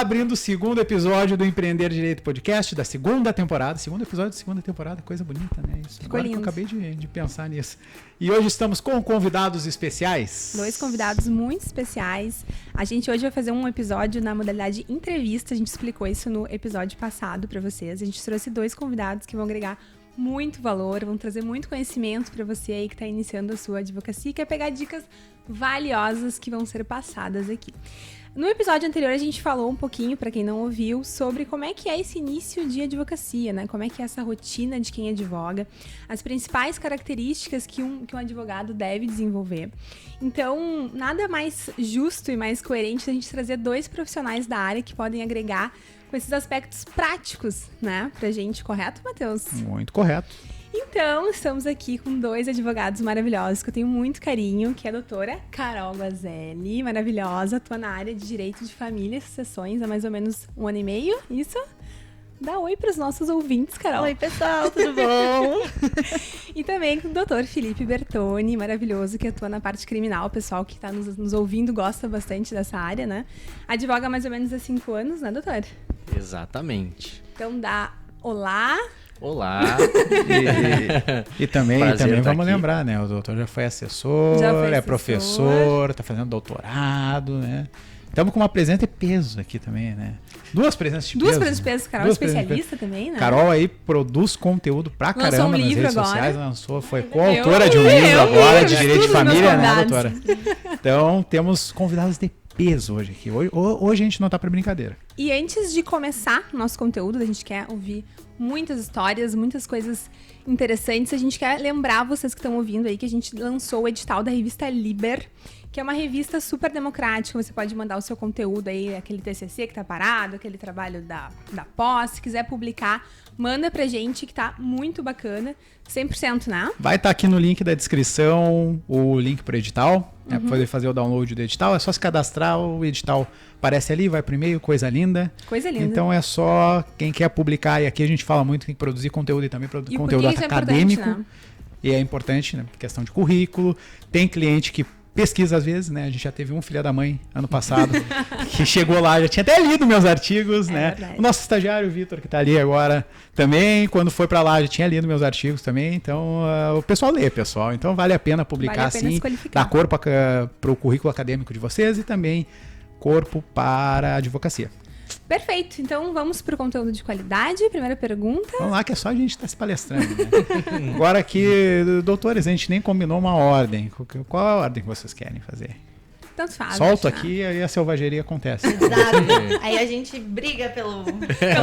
abrindo o segundo episódio do Empreender Direito Podcast, da segunda temporada. Segundo episódio da segunda temporada, coisa bonita, né? Isso. Ficou lindo. Que eu acabei de pensar nisso. E hoje estamos com convidados especiais. 2 convidados muito especiais. A gente hoje vai fazer um episódio na modalidade entrevista. A gente explicou isso no episódio passado para vocês. A gente trouxe 2 convidados que vão agregar muito valor, vão trazer muito conhecimento para você aí que está iniciando a sua advocacia e quer pegar dicas valiosas que vão ser passadas aqui. No episódio anterior a gente falou um pouquinho, para quem não ouviu, sobre como é que é esse início de advocacia, né? Como é que é essa rotina de quem advoga, as principais características que um advogado deve desenvolver. Então, nada mais justo e mais coerente da gente trazer 2 profissionais da área que podem agregar com esses aspectos práticos, né? Pra gente, correto, Matheus? Muito correto. Então, estamos aqui com 2 advogados maravilhosos que eu tenho muito carinho, que é a doutora Carol Guazelli, maravilhosa, atua na área de Direito de Família e Sucessões há mais ou menos 1 ano e meio, isso? Dá oi para os nossos ouvintes, Carol. Oi, pessoal, tudo bom? E também com o doutor Felipe Bertoni, maravilhoso, que atua na parte criminal. O pessoal que está nos ouvindo gosta bastante dessa área, né? Advoga há mais ou menos há 5 anos, né, doutor? Exatamente. Então dá olá. Olá. E também vamos lembrar, né? O doutor já foi assessor, é professor, está fazendo doutorado, né? Estamos com uma presença de peso aqui também, né? 2 presenças de peso. 2 presenças de peso. Carol é especialista também, né? Carol aí produz conteúdo pra caramba nas redes sociais. Foi coautora de um livro agora de Direito de Família, né, doutora? Então, temos convidados de peso hoje aqui. Hoje a gente não tá pra brincadeira. E antes de começar o nosso conteúdo, a gente quer ouvir muitas histórias, muitas coisas interessantes. A gente quer lembrar vocês que estão ouvindo aí que a gente lançou o edital da revista Liber, que é uma revista super democrática. Você pode mandar o seu conteúdo aí, aquele TCC que tá parado, aquele trabalho da pós. Se quiser publicar, manda pra gente, que tá muito bacana. 100%, né? Vai estar aqui no link da descrição o link pro edital, né, pra poder fazer o download do edital. É só se cadastrar, o edital aparece ali, vai pro e-mail, coisa linda. Coisa linda. Então é só quem quer publicar, e aqui a gente fala muito que tem que produzir conteúdo e também conteúdo acadêmico. É e é importante, né? Questão de currículo. Tem cliente que pesquisa às vezes, né? A gente já teve um filho da mãe ano passado que chegou lá, já tinha até lido meus artigos, né? Verdade. O nosso estagiário, o Vitor, que tá ali agora também, quando foi para lá, já tinha lido meus artigos também. Então, o pessoal lê, pessoal. Então, vale a pena publicar assim, dar corpo para o currículo acadêmico de vocês e também corpo para a advocacia. Perfeito, então vamos para o conteúdo de qualidade. Primeira pergunta. Vamos lá, que é só a gente estar se palestrando, né? Agora aqui, doutores, a gente nem combinou uma ordem. Qual é a ordem que vocês querem fazer? Tanto faz. Solto aqui e aí a selvageria acontece. Exato. Aí a gente briga pela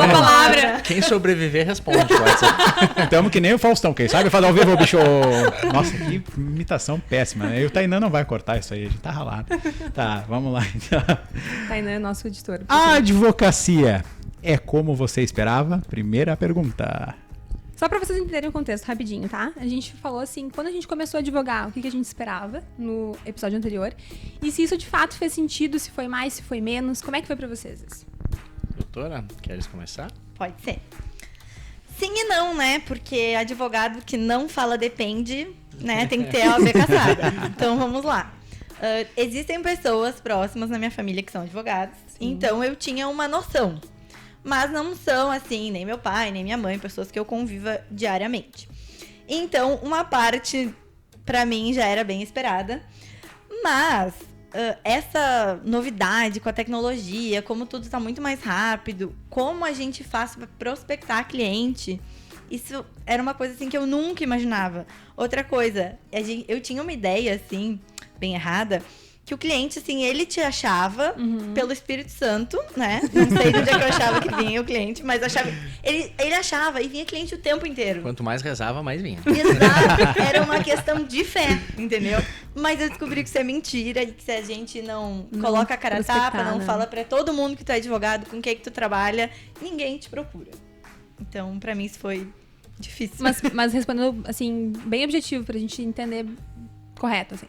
palavra. Quem sobreviver responde, pode ser. Estamos que nem o Faustão, quem sabe fazer ao vivo, bicho. Nossa, que imitação péssima, né? E o Tainan não vai cortar isso aí, a gente tá ralado. Tá, vamos lá então. Tainan é nosso editor. A advocacia é como você esperava? Primeira pergunta. Só pra vocês entenderem o contexto rapidinho, tá? A gente falou assim, quando a gente começou a advogar, o que a gente esperava no episódio anterior. E se isso de fato fez sentido, se foi mais, se foi menos. Como é que foi pra vocês isso? Doutora, queres começar? Pode ser. Sim e não, né? Porque advogado que não fala depende, né? Tem que ter a OAB caçada. Então, vamos lá. Existem pessoas próximas na minha família que são advogados. Sim. Então, eu tinha uma noção. Mas não são, assim, nem meu pai, nem minha mãe, pessoas que eu conviva diariamente. Então, uma parte, pra mim, já era bem esperada. Mas, essa novidade com a tecnologia, como tudo está muito mais rápido, como a gente faz para prospectar cliente, isso era uma coisa, assim, que eu nunca imaginava. Outra coisa, eu tinha uma ideia, assim, bem errada, que o cliente, assim, ele te achava pelo Espírito Santo, né? Não sei de onde é que eu achava que vinha o cliente, mas achava... Ele achava e vinha cliente o tempo inteiro. Quanto mais rezava, mais vinha. Exato. Era uma questão de fé, entendeu? Mas eu descobri que isso é mentira e que se a gente não coloca a cara a tapa, não fala pra todo mundo que tu é advogado, com quem que tu trabalha, ninguém te procura. Então, pra mim, isso foi difícil. Mas respondendo, assim, bem objetivo pra gente entender correto, assim.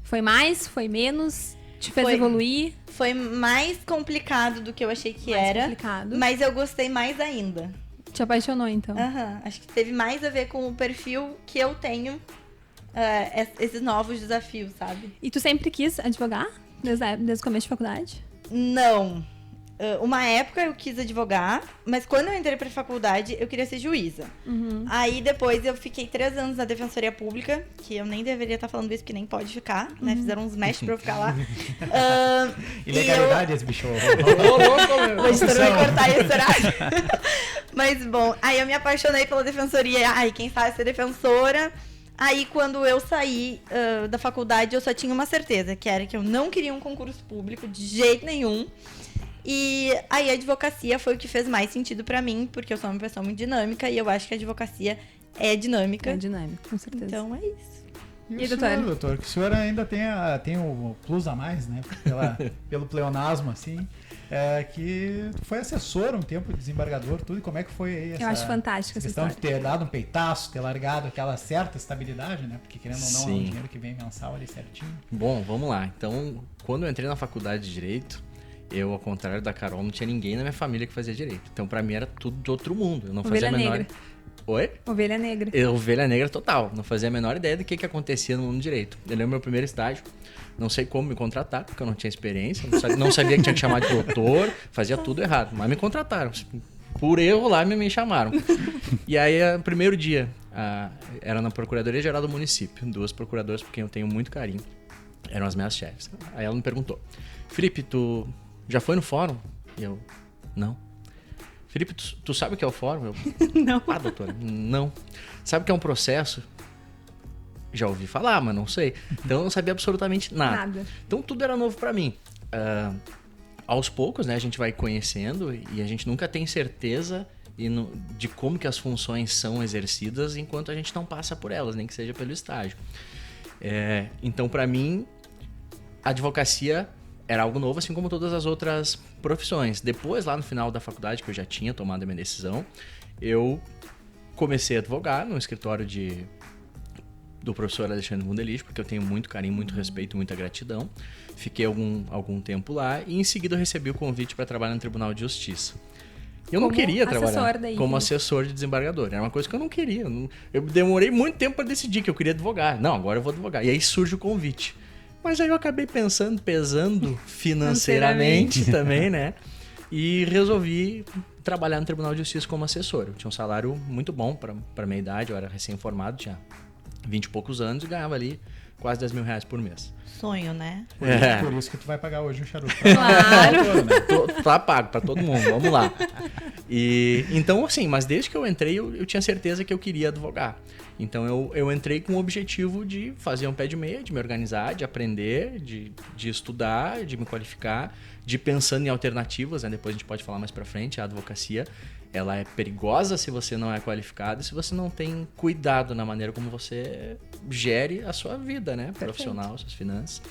Foi mais? Foi menos? Te fez evoluir? Foi mais complicado do que eu achei que era. Complicado. Mas eu gostei mais ainda. Te apaixonou, então? Acho que teve mais a ver com o perfil que eu tenho, esses novos desafios, sabe? E tu sempre quis advogar? Desde o começo de faculdade? Não. uma época eu quis advogar, mas quando eu entrei pra faculdade, eu queria ser juíza. Aí depois eu fiquei 3 anos na Defensoria Pública, que eu nem deveria estar falando isso, porque nem pode ficar, né? Fizeram uns mesh pra eu ficar lá. Ilegalidade esse bicho. O editor vai cortar esse horário. Mas, bom, aí eu me apaixonei pela Defensoria. Ai, quem sabe ser defensora. Aí, quando eu saí da faculdade, eu só tinha uma certeza, que era que eu não queria um concurso público de jeito nenhum. E aí a advocacia foi o que fez mais sentido pra mim, porque eu sou uma pessoa muito dinâmica e eu acho que a advocacia é dinâmica. É dinâmica, com certeza. Então é isso. E o senhor, doutor, que o senhor ainda tem o plus a mais, né? Pelo pleonasmo, assim, que foi assessor um tempo, desembargador, tudo. E como é que foi aí essa... Eu acho fantástica essa questão história. de ter dado um peitaço, ter largado aquela certa estabilidade, né? Porque querendo ou não, é um Sim. dinheiro que vem mensal ali certinho. Bom, vamos lá. Então, quando eu entrei na faculdade de Direito, eu, ao contrário da Carol, não tinha ninguém na minha família que fazia Direito. Então, pra mim, era tudo de outro mundo. Eu não fazia a menor... Negra. Oi? Ovelha negra. Ovelha negra total. Não fazia a menor ideia do que acontecia no mundo do direito. Eu lembro meu primeiro estágio. Não sei como me contratar, porque eu não tinha experiência. Não sabia que tinha que chamar de doutor. Fazia tudo errado. Mas me contrataram. Por erro lá, me chamaram. E aí, o primeiro dia, era na Procuradoria-Geral do Município. 2 procuradoras por quem eu tenho muito carinho. Eram as minhas chefes. Aí ela me perguntou: Felipe, tu já foi no fórum? E eu, não. Felipe, tu sabe o que é o fórum? Eu, Não. Ah, doutora, não. Sabe o que é um processo? Já ouvi falar, mas não sei. Então eu não sabia absolutamente nada. Então tudo era novo pra mim. Aos poucos, né, a gente vai conhecendo e a gente nunca tem certeza de como que as funções são exercidas enquanto a gente não passa por elas, nem que seja pelo estágio. Então, pra mim, a advocacia era algo novo, assim como todas as outras profissões. Depois, lá no final da faculdade, que eu já tinha tomado a minha decisão, eu comecei a advogar no escritório do professor Alexandre Mundelich, porque eu tenho muito carinho, muito respeito, muita gratidão. Fiquei algum tempo lá e, em seguida, eu recebi o convite para trabalhar no Tribunal de Justiça. Eu não queria trabalhar como assessor de desembargador. Era uma coisa que eu não queria. Eu demorei muito tempo para decidir que eu queria advogar. Não, agora eu vou advogar. E aí surge o convite. Mas aí eu acabei pesando financeiramente também, né? E resolvi trabalhar no Tribunal de Justiça como assessor. Eu tinha um salário muito bom para minha idade, eu era recém-formado, tinha 20 e poucos anos e ganhava ali quase 10 mil reais por mês. Sonho, né? Por isso que tu vai pagar hoje um charuto. Claro. Tá pago pra todo mundo, vamos lá. Então, assim, mas desde que eu entrei, eu tinha certeza que eu queria advogar. Então, eu entrei com o objetivo de fazer um pé de meia, de me organizar, de aprender, de estudar, de me qualificar, de pensando em alternativas, né? Depois a gente pode falar mais pra frente, a advocacia, ela é perigosa se você não é qualificado e se você não tem cuidado na maneira como você gere a sua vida, né? Profissional, suas finanças.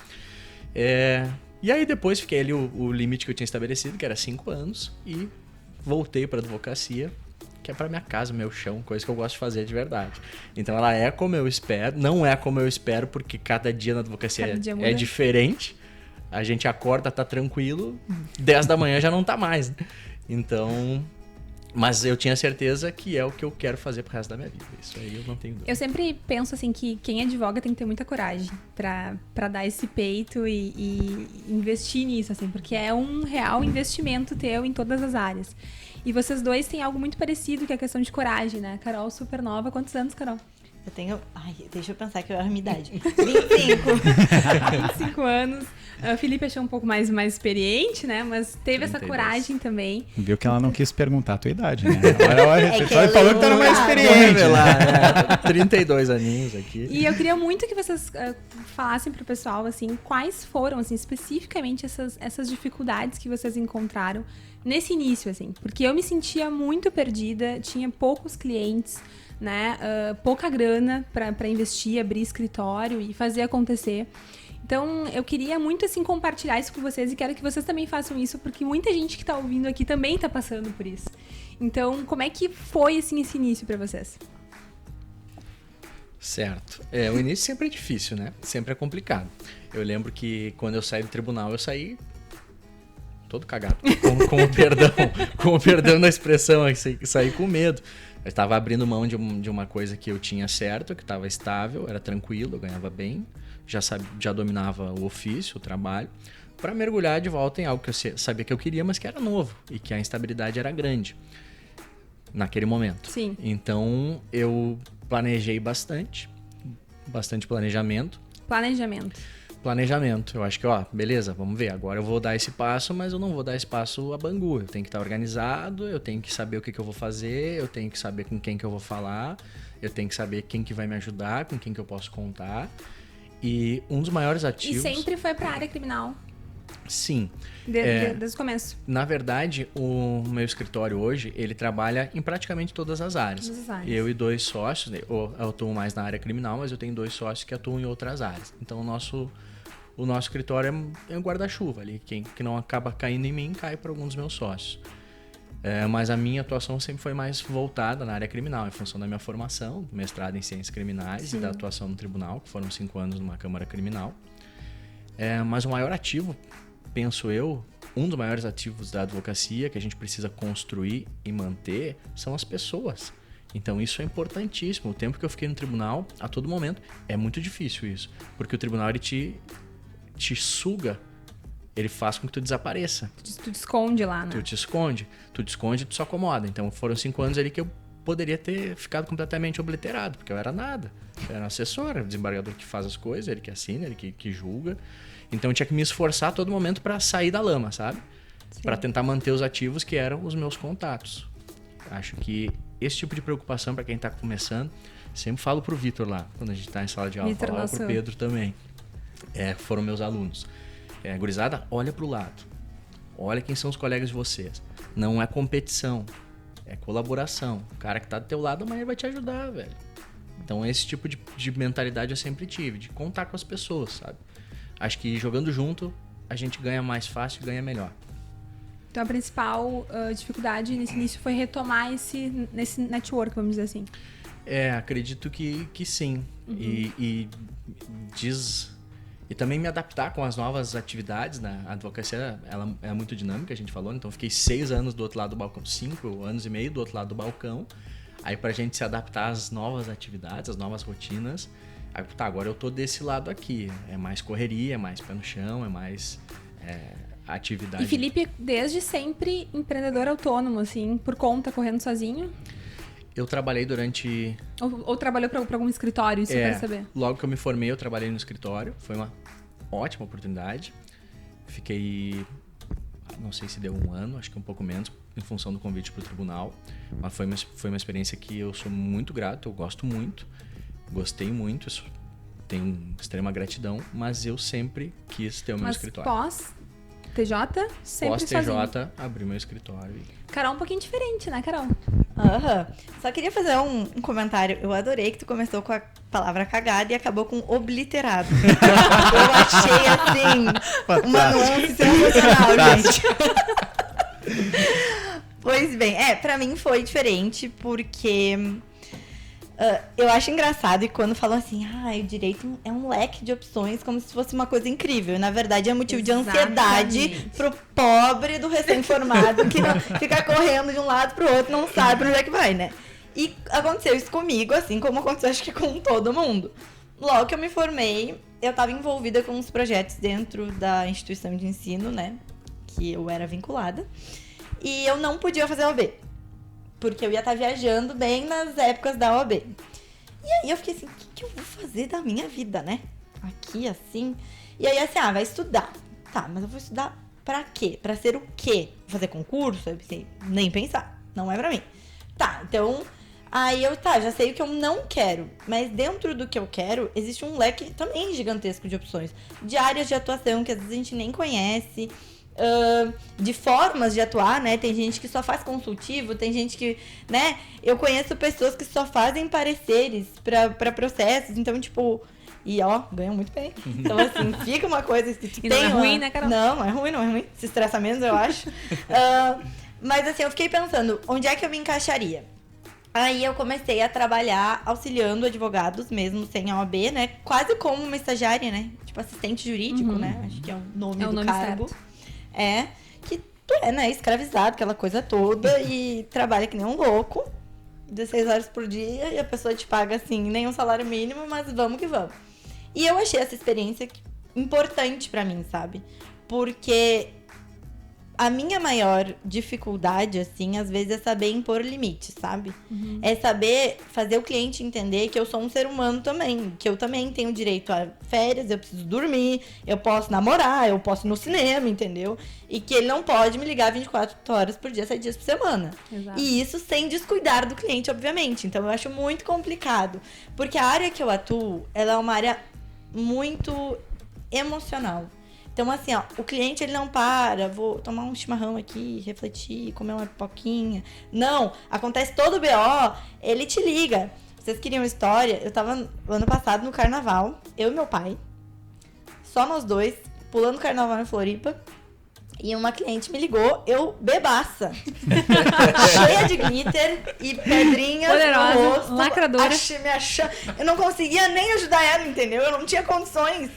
E aí depois fiquei ali o limite que eu tinha estabelecido, que era 5 anos, e voltei pra advocacia, que é pra minha casa, meu chão, coisa que eu gosto de fazer de verdade. Então ela é como eu espero, não é como eu espero, porque cada dia na advocacia é diferente. A gente acorda, tá tranquilo, 10 da manhã já não tá mais, né? Então... Mas eu tinha certeza que é o que eu quero fazer pro resto da minha vida. Isso aí eu não tenho dúvida. Eu sempre penso assim que quem advoga tem que ter muita coragem pra dar esse peito e investir nisso, assim, porque é um real investimento teu em todas as áreas. E vocês dois têm algo muito parecido, que é a questão de coragem, né? Carol, super nova. Quantos anos, Carol? Eu tenho... Ai, deixa eu pensar que eu erro a minha idade. 25. 25 anos. O Felipe achou um pouco mais experiente, né? Mas teve 32. essa coragem também. Viu que ela não quis perguntar a tua idade, né? Agora falou que tu era mais Vamos experiente. revelar, né? 32 aninhos aqui. E eu queria muito que vocês falassem pro pessoal, assim, quais foram, assim, especificamente essas dificuldades que vocês encontraram nesse início, assim. Porque eu me sentia muito perdida, tinha poucos clientes, né? Pouca grana para investir, abrir escritório e fazer acontecer. Então, eu queria muito, assim, compartilhar isso com vocês e quero que vocês também façam isso, porque muita gente que tá ouvindo aqui também tá passando por isso. Então, como é que foi, assim, esse início para vocês? Certo. O início sempre é difícil, né? Sempre é complicado. Eu lembro que quando eu saí do tribunal, eu saí todo cagado, com o perdão da expressão, saí com medo. Eu estava abrindo mão de uma coisa que eu tinha certo, que estava estável, era tranquilo, eu ganhava bem, já dominava o ofício, o trabalho, para mergulhar de volta em algo que eu sabia que eu queria, mas que era novo e que a instabilidade era grande naquele momento. Sim. Então, eu planejei bastante planejamento. Planejamento. Eu acho que, beleza, vamos ver. Agora eu vou dar esse passo, mas eu não vou dar esse passo a bangu. Eu tenho que estar organizado, eu tenho que saber o que eu vou fazer, eu tenho que saber com quem que eu vou falar, eu tenho que saber quem que vai me ajudar, com quem que eu posso contar. E um dos maiores ativos... E sempre foi para a área criminal? Sim. Desde o começo? Na verdade, o meu escritório hoje, ele trabalha em praticamente todas as áreas. Eu e 2 sócios, eu atuo mais na área criminal, mas eu tenho 2 sócios que atuam em outras áreas. Então, o nosso escritório é um guarda-chuva ali. Quem que não acaba caindo em mim, cai para alguns dos meus sócios. Mas a minha atuação sempre foi mais voltada na área criminal, em função da minha formação, mestrado em ciências criminais e da atuação no tribunal, que foram 5 anos numa câmara criminal. Mas o maior ativo, penso eu, um dos maiores ativos da advocacia que a gente precisa construir e manter são as pessoas. Então isso é importantíssimo. O tempo que eu fiquei no tribunal, a todo momento, é muito difícil isso. Porque o tribunal ele te suga, ele faz com que tu desapareça. Tu te esconde lá, né? Tu te esconde, tu se acomoda. Então foram 5 anos ali que eu poderia ter ficado completamente obliterado, porque eu era nada. Eu era assessor, o desembargador que faz as coisas, ele que assina, ele que julga. Então eu tinha que me esforçar a todo momento para sair da lama, sabe? Para tentar manter os ativos que eram os meus contatos. Acho que esse tipo de preocupação para quem tá começando, sempre falo pro Vitor lá, quando a gente tá em sala de aula, falo pro Pedro também. Foram meus alunos. Gurizada, olha pro lado. Olha quem são os colegas de vocês. Não é competição, é colaboração. O cara que tá do teu lado amanhã vai te ajudar, velho. Então esse tipo de mentalidade eu sempre tive, de contar com as pessoas, sabe? Acho que jogando junto, a gente ganha mais fácil e ganha melhor. Então a principal dificuldade nesse início foi retomar nesse network, vamos dizer assim. Acredito que sim. E também me adaptar com as novas atividades, né? A advocacia, ela é muito dinâmica, a gente falou, então fiquei 6 anos do outro lado do balcão, 5 anos e meio do outro lado do balcão. Aí pra gente se adaptar às novas atividades, às novas rotinas, agora eu tô desse lado aqui, é mais correria, é mais pé no chão, é mais atividade. E Felipe, desde sempre empreendedor autônomo, assim, por conta, correndo sozinho? Eu trabalhei durante... Ou trabalhou para algum escritório, isso eu quero saber. Logo que eu me formei, eu trabalhei no escritório. Foi uma ótima oportunidade. Fiquei... Não sei se deu 1 ano, acho que um pouco menos, em função do convite para o tribunal. Mas foi uma experiência que eu sou muito grato, eu gosto muito. Gostei muito, tenho extrema gratidão. Mas eu sempre quis ter o meu escritório. Pós-TJ, sempre sozinho. Pós-TJ, abri meu escritório. Carol, um pouquinho diferente, né, Carol? Só queria fazer um comentário. Eu adorei que tu começou com a palavra cagada e acabou com obliterado. Eu achei, assim, uma nuance sensacional, gente. Pois bem, pra mim foi diferente porque... eu acho engraçado e quando falam assim, o direito é um leque de opções, como se fosse uma coisa incrível. Na verdade, é motivo de ansiedade pro pobre do recém-formado que não fica correndo de um lado pro outro, não sabe pra onde é que vai, né? E aconteceu isso comigo, assim como aconteceu acho que com todo mundo. Logo que eu me formei, eu tava envolvida com uns projetos dentro da instituição de ensino, né? Que eu era vinculada. E eu não podia fazer OAB. Porque eu ia estar viajando bem nas épocas da OAB. E aí eu fiquei assim, o que eu vou fazer da minha vida, né? Aqui, assim. E aí assim, vai estudar. Tá, mas eu vou estudar pra quê? Pra ser o quê? Vou fazer concurso? Eu pensei, nem pensar. Não é pra mim. Tá, então... Aí já sei o que eu não quero. Mas dentro do que eu quero, existe um leque também gigantesco de opções. De áreas de atuação que às vezes a gente nem conhece... de formas de atuar, né? Tem gente que só faz consultivo, tem gente que, né? Eu conheço pessoas que só fazem pareceres pra processos, então, tipo... E, ganham muito bem. Então, assim, fica uma coisa que tu e tem... não é ruim, né, Carol? Não é ruim. Se estressa menos, eu acho. Mas, assim, eu fiquei pensando, onde é que eu me encaixaria? Aí eu comecei a trabalhar auxiliando advogados, mesmo sem a OAB, né? Quase como uma estagiária, né? Tipo, assistente jurídico, né? Acho que é o nome do cargo. Certo. Que tu é, né, escravizado, aquela coisa toda, e trabalha que nem um louco, 16 horas por dia, e a pessoa te paga, assim, nem um salário mínimo, mas vamos que vamos. E eu achei essa experiência importante pra mim, sabe? Porque a minha maior dificuldade, assim, às vezes é saber impor limites, sabe? É saber fazer o cliente entender que eu sou um ser humano também, que eu também tenho direito a férias, eu preciso dormir, eu posso namorar, eu posso ir no cinema, entendeu? E que ele não pode me ligar 24 horas por dia, 7 dias por semana. Exato. E isso sem descuidar do cliente, obviamente. Então eu acho muito complicado, porque a área que eu atuo, ela é uma área muito emocional. Então, assim, ó, o cliente, ele não para, vou tomar um chimarrão aqui, refletir, comer uma pipoquinha. Não, acontece todo o BO, ele te liga. Vocês queriam história? Eu tava ano passado no carnaval, eu e meu pai, só nós dois, pulando o carnaval em Floripa, e uma cliente me ligou, eu bebaça, cheia de glitter e pedrinhas poderosa, no rosto. lacradora. Eu não conseguia nem ajudar ela, entendeu? Eu não tinha condições.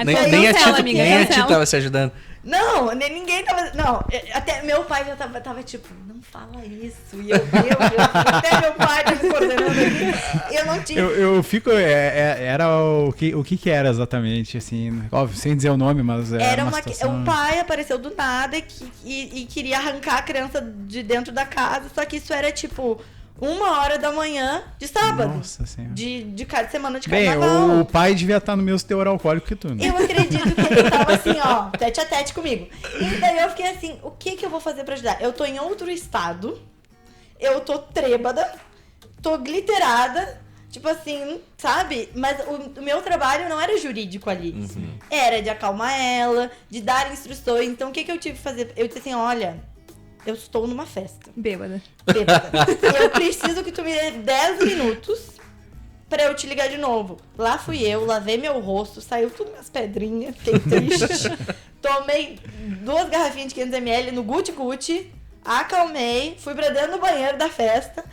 Nem a Tito tava se ajudando. Não, ninguém tava... Não, até meu pai já tava tipo, não fala isso. E eu até meu pai tá me coordenando aqui. Eu não tinha... Eu fico... Era o que era exatamente, assim... Óbvio, sem dizer o nome, mas era uma situação... O pai apareceu do nada e queria arrancar a criança de dentro da casa. Só que isso era tipo... 1h da manhã de sábado. Nossa Senhora. De cada semana de Bem, carnaval. o pai devia estar no mesmo teor alcoólico que tu, né? Eu acredito que ele tava assim, ó, tete a tete comigo. E daí eu fiquei assim, o que eu vou fazer pra ajudar? Eu tô em outro estado, eu tô trêbada, tô glitterada, tipo assim, sabe? Mas o meu trabalho não era jurídico ali. Era de acalmar ela, de dar instruções. Então o que eu tive que fazer? Eu disse assim, olha... Eu estou numa festa. Bêbada. Eu preciso que tu me dê 10 minutos pra eu te ligar de novo. Lá fui eu, lavei meu rosto, saiu tudo minhas pedrinhas, fiquei triste. Tomei 2 garrafinhas de 500ml no guti-guti, acalmei, fui pra dentro do banheiro da festa.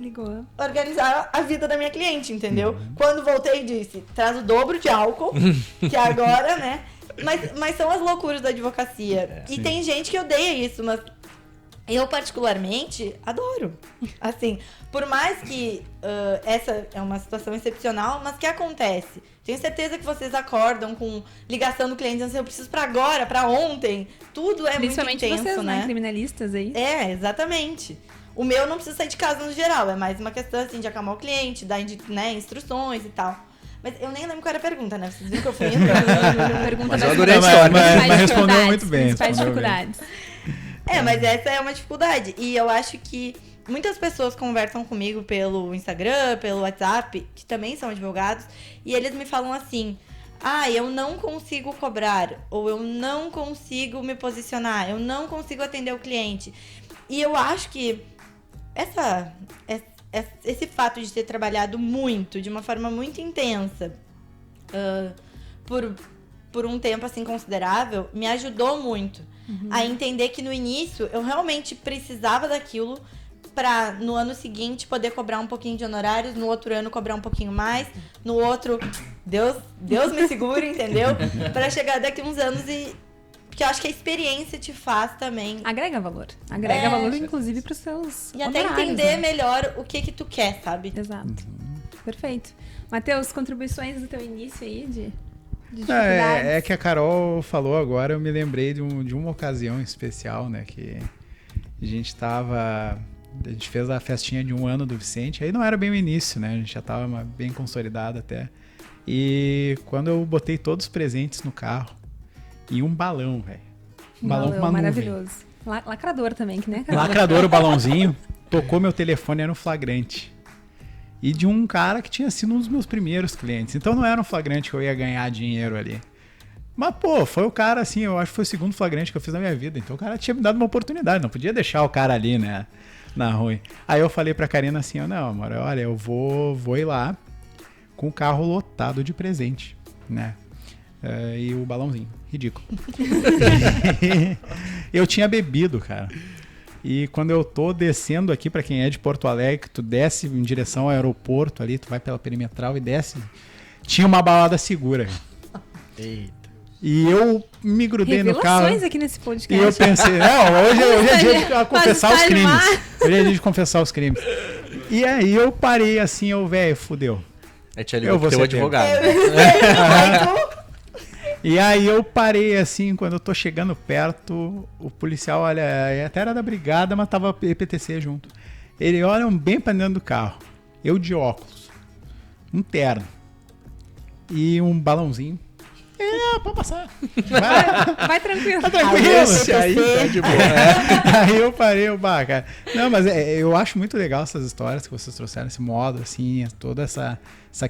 Ligou. Organizar a vida da minha cliente, entendeu? Quando voltei, disse, traz o dobro de álcool, que agora, né? Mas são as loucuras da advocacia. E tem gente que odeia isso, mas... Eu, particularmente, adoro. Assim, por mais que essa é uma situação excepcional, mas que acontece? Tenho certeza que vocês acordam com ligação do cliente, dizendo assim, eu preciso pra agora, pra ontem. Tudo é muito intenso, principalmente vocês, né? Criminalistas aí. É, exatamente. O meu não precisa sair de casa no geral, é mais uma questão, assim, de acalmar o cliente, dar instruções e tal. Mas eu nem lembro qual era a pergunta, né? Vocês viram que eu fui indo. Mas eu adorei a história. Mas respondeu muito bem. Principais dificuldades. Mas essa é uma dificuldade. E eu acho que muitas pessoas conversam comigo pelo Instagram, pelo WhatsApp, que também são advogados, e eles me falam assim, eu não consigo cobrar, ou eu não consigo me posicionar, eu não consigo atender o cliente. E eu acho que esse fato de ter trabalhado muito, de uma forma muito intensa, por um tempo assim considerável, me ajudou muito. A entender que no início eu realmente precisava daquilo pra no ano seguinte poder cobrar um pouquinho de honorários, no outro ano cobrar um pouquinho mais, no outro, Deus me segure, entendeu? Pra chegar daqui uns anos e... Porque eu acho que a experiência te faz também... Agrega valor. Agrega valor, inclusive, pros seus E até entender melhor o que tu quer, sabe? Exato. Perfeito. Matheus, contribuições do teu início aí de... É que a Carol falou agora, eu me lembrei de uma ocasião especial, né? Que a gente fez a festinha de 1 ano do Vicente, aí não era bem o início, né? A gente já tava bem consolidado até. E quando eu botei todos os presentes no carro, e um balão, velho. Um balão com uma maravilhoso. Lacrador também, que nem a Carol. Lacrador, o balãozinho, tocou meu telefone, era um flagrante. E de um cara que tinha sido um dos meus primeiros clientes. Então não era um flagrante que eu ia ganhar dinheiro ali. Mas, pô, foi o cara, assim, eu acho que foi o segundo flagrante que eu fiz na minha vida. Então o cara tinha me dado uma oportunidade, não podia deixar o cara ali, né, na rua. Aí eu falei pra Karina assim, não, amor, olha, eu vou ir lá com o carro lotado de presente, né? E o balãozinho, ridículo. Eu tinha bebido, cara. E quando eu tô descendo aqui, pra quem é de Porto Alegre, tu desce em direção ao aeroporto ali, tu vai pela perimetral e desce, tinha uma balada segura. Eita. E eu me grudei no carro. Revelações aqui nesse podcast. E eu pensei, hoje é dia de confessar os crimes. Hoje é dia de confessar os crimes. E aí eu parei assim, velho, fudeu. Aí te ligou pro teu advogado. E aí eu parei assim, quando eu tô chegando perto, o policial, olha, até era da brigada, mas tava EPTC junto. Ele olha bem pra dentro do carro. Eu de óculos. Um terno. E um balãozinho. Pode passar. Vai tranquilo. Tá tranquilo. Aí tá de boa. Aí eu parei, cara. Não, mas eu acho muito legal essas histórias que vocês trouxeram, esse modo, assim, toda essa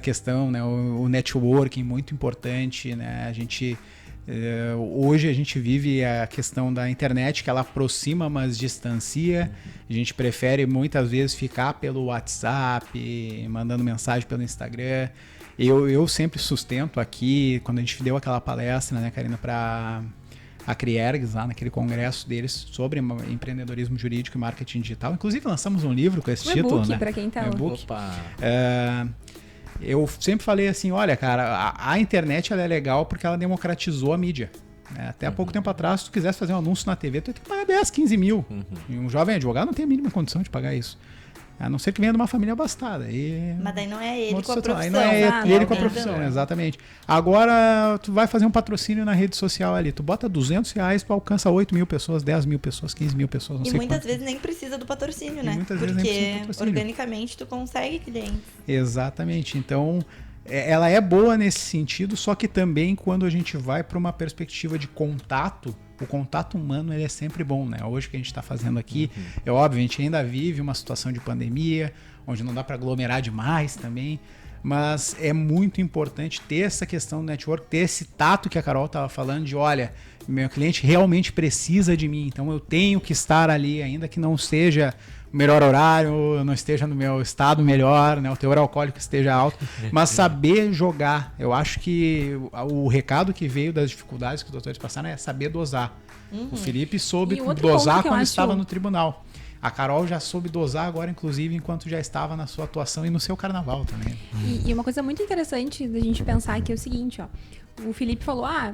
questão, né? O networking muito importante, né? A gente... hoje a gente vive a questão da internet, que ela aproxima, mas distancia. A gente prefere muitas vezes ficar pelo WhatsApp, mandando mensagem pelo Instagram. Eu sempre sustento aqui, quando a gente deu aquela palestra, né, Karina, para a Criergs, lá naquele congresso deles sobre empreendedorismo jurídico e marketing digital. Inclusive lançamos um livro com esse título, né? Para quem tá Opa! Eu sempre falei assim, olha, cara, a internet ela é legal porque ela democratizou a mídia. Até há pouco tempo atrás, se tu quisesse fazer um anúncio na TV, tu ia ter que pagar 10, 15 mil. E um jovem advogado não tem a mínima condição de pagar isso. A não ser que venha de uma família abastada. Mas daí não é ele com a profissão. Aí não é ele com a profissão, exatamente. Agora, tu vai fazer um patrocínio na rede social ali. Tu bota R$200, tu alcança 8 mil pessoas, 10 mil pessoas, 15 mil pessoas, não sei quanto. E muitas quanto. vezes nem precisa do patrocínio, né? Muitas vezes nem precisa do patrocínio. Organicamente tu consegue clientes. Exatamente. Então, ela é boa nesse sentido, só que também quando a gente vai para uma perspectiva de contato, o contato humano ele é sempre bom, né? Hoje que a gente está fazendo aqui, é óbvio, a gente ainda vive uma situação de pandemia, onde não dá para aglomerar demais também, mas é muito importante ter essa questão do network, ter esse tato que a Carol estava falando de, olha, meu cliente realmente precisa de mim, então eu tenho que estar ali, ainda que não seja o melhor horário, não esteja no meu estado melhor, né, o teor alcoólico esteja alto, mas saber jogar. Eu acho que o recado que veio das dificuldades que os doutores passaram é saber dosar. O Felipe soube dosar quando estava no tribunal. A Carol já soube dosar agora, inclusive, enquanto já estava na sua atuação e no seu carnaval também. E uma coisa muito interessante da gente pensar aqui é o seguinte, ó. O Felipe falou, a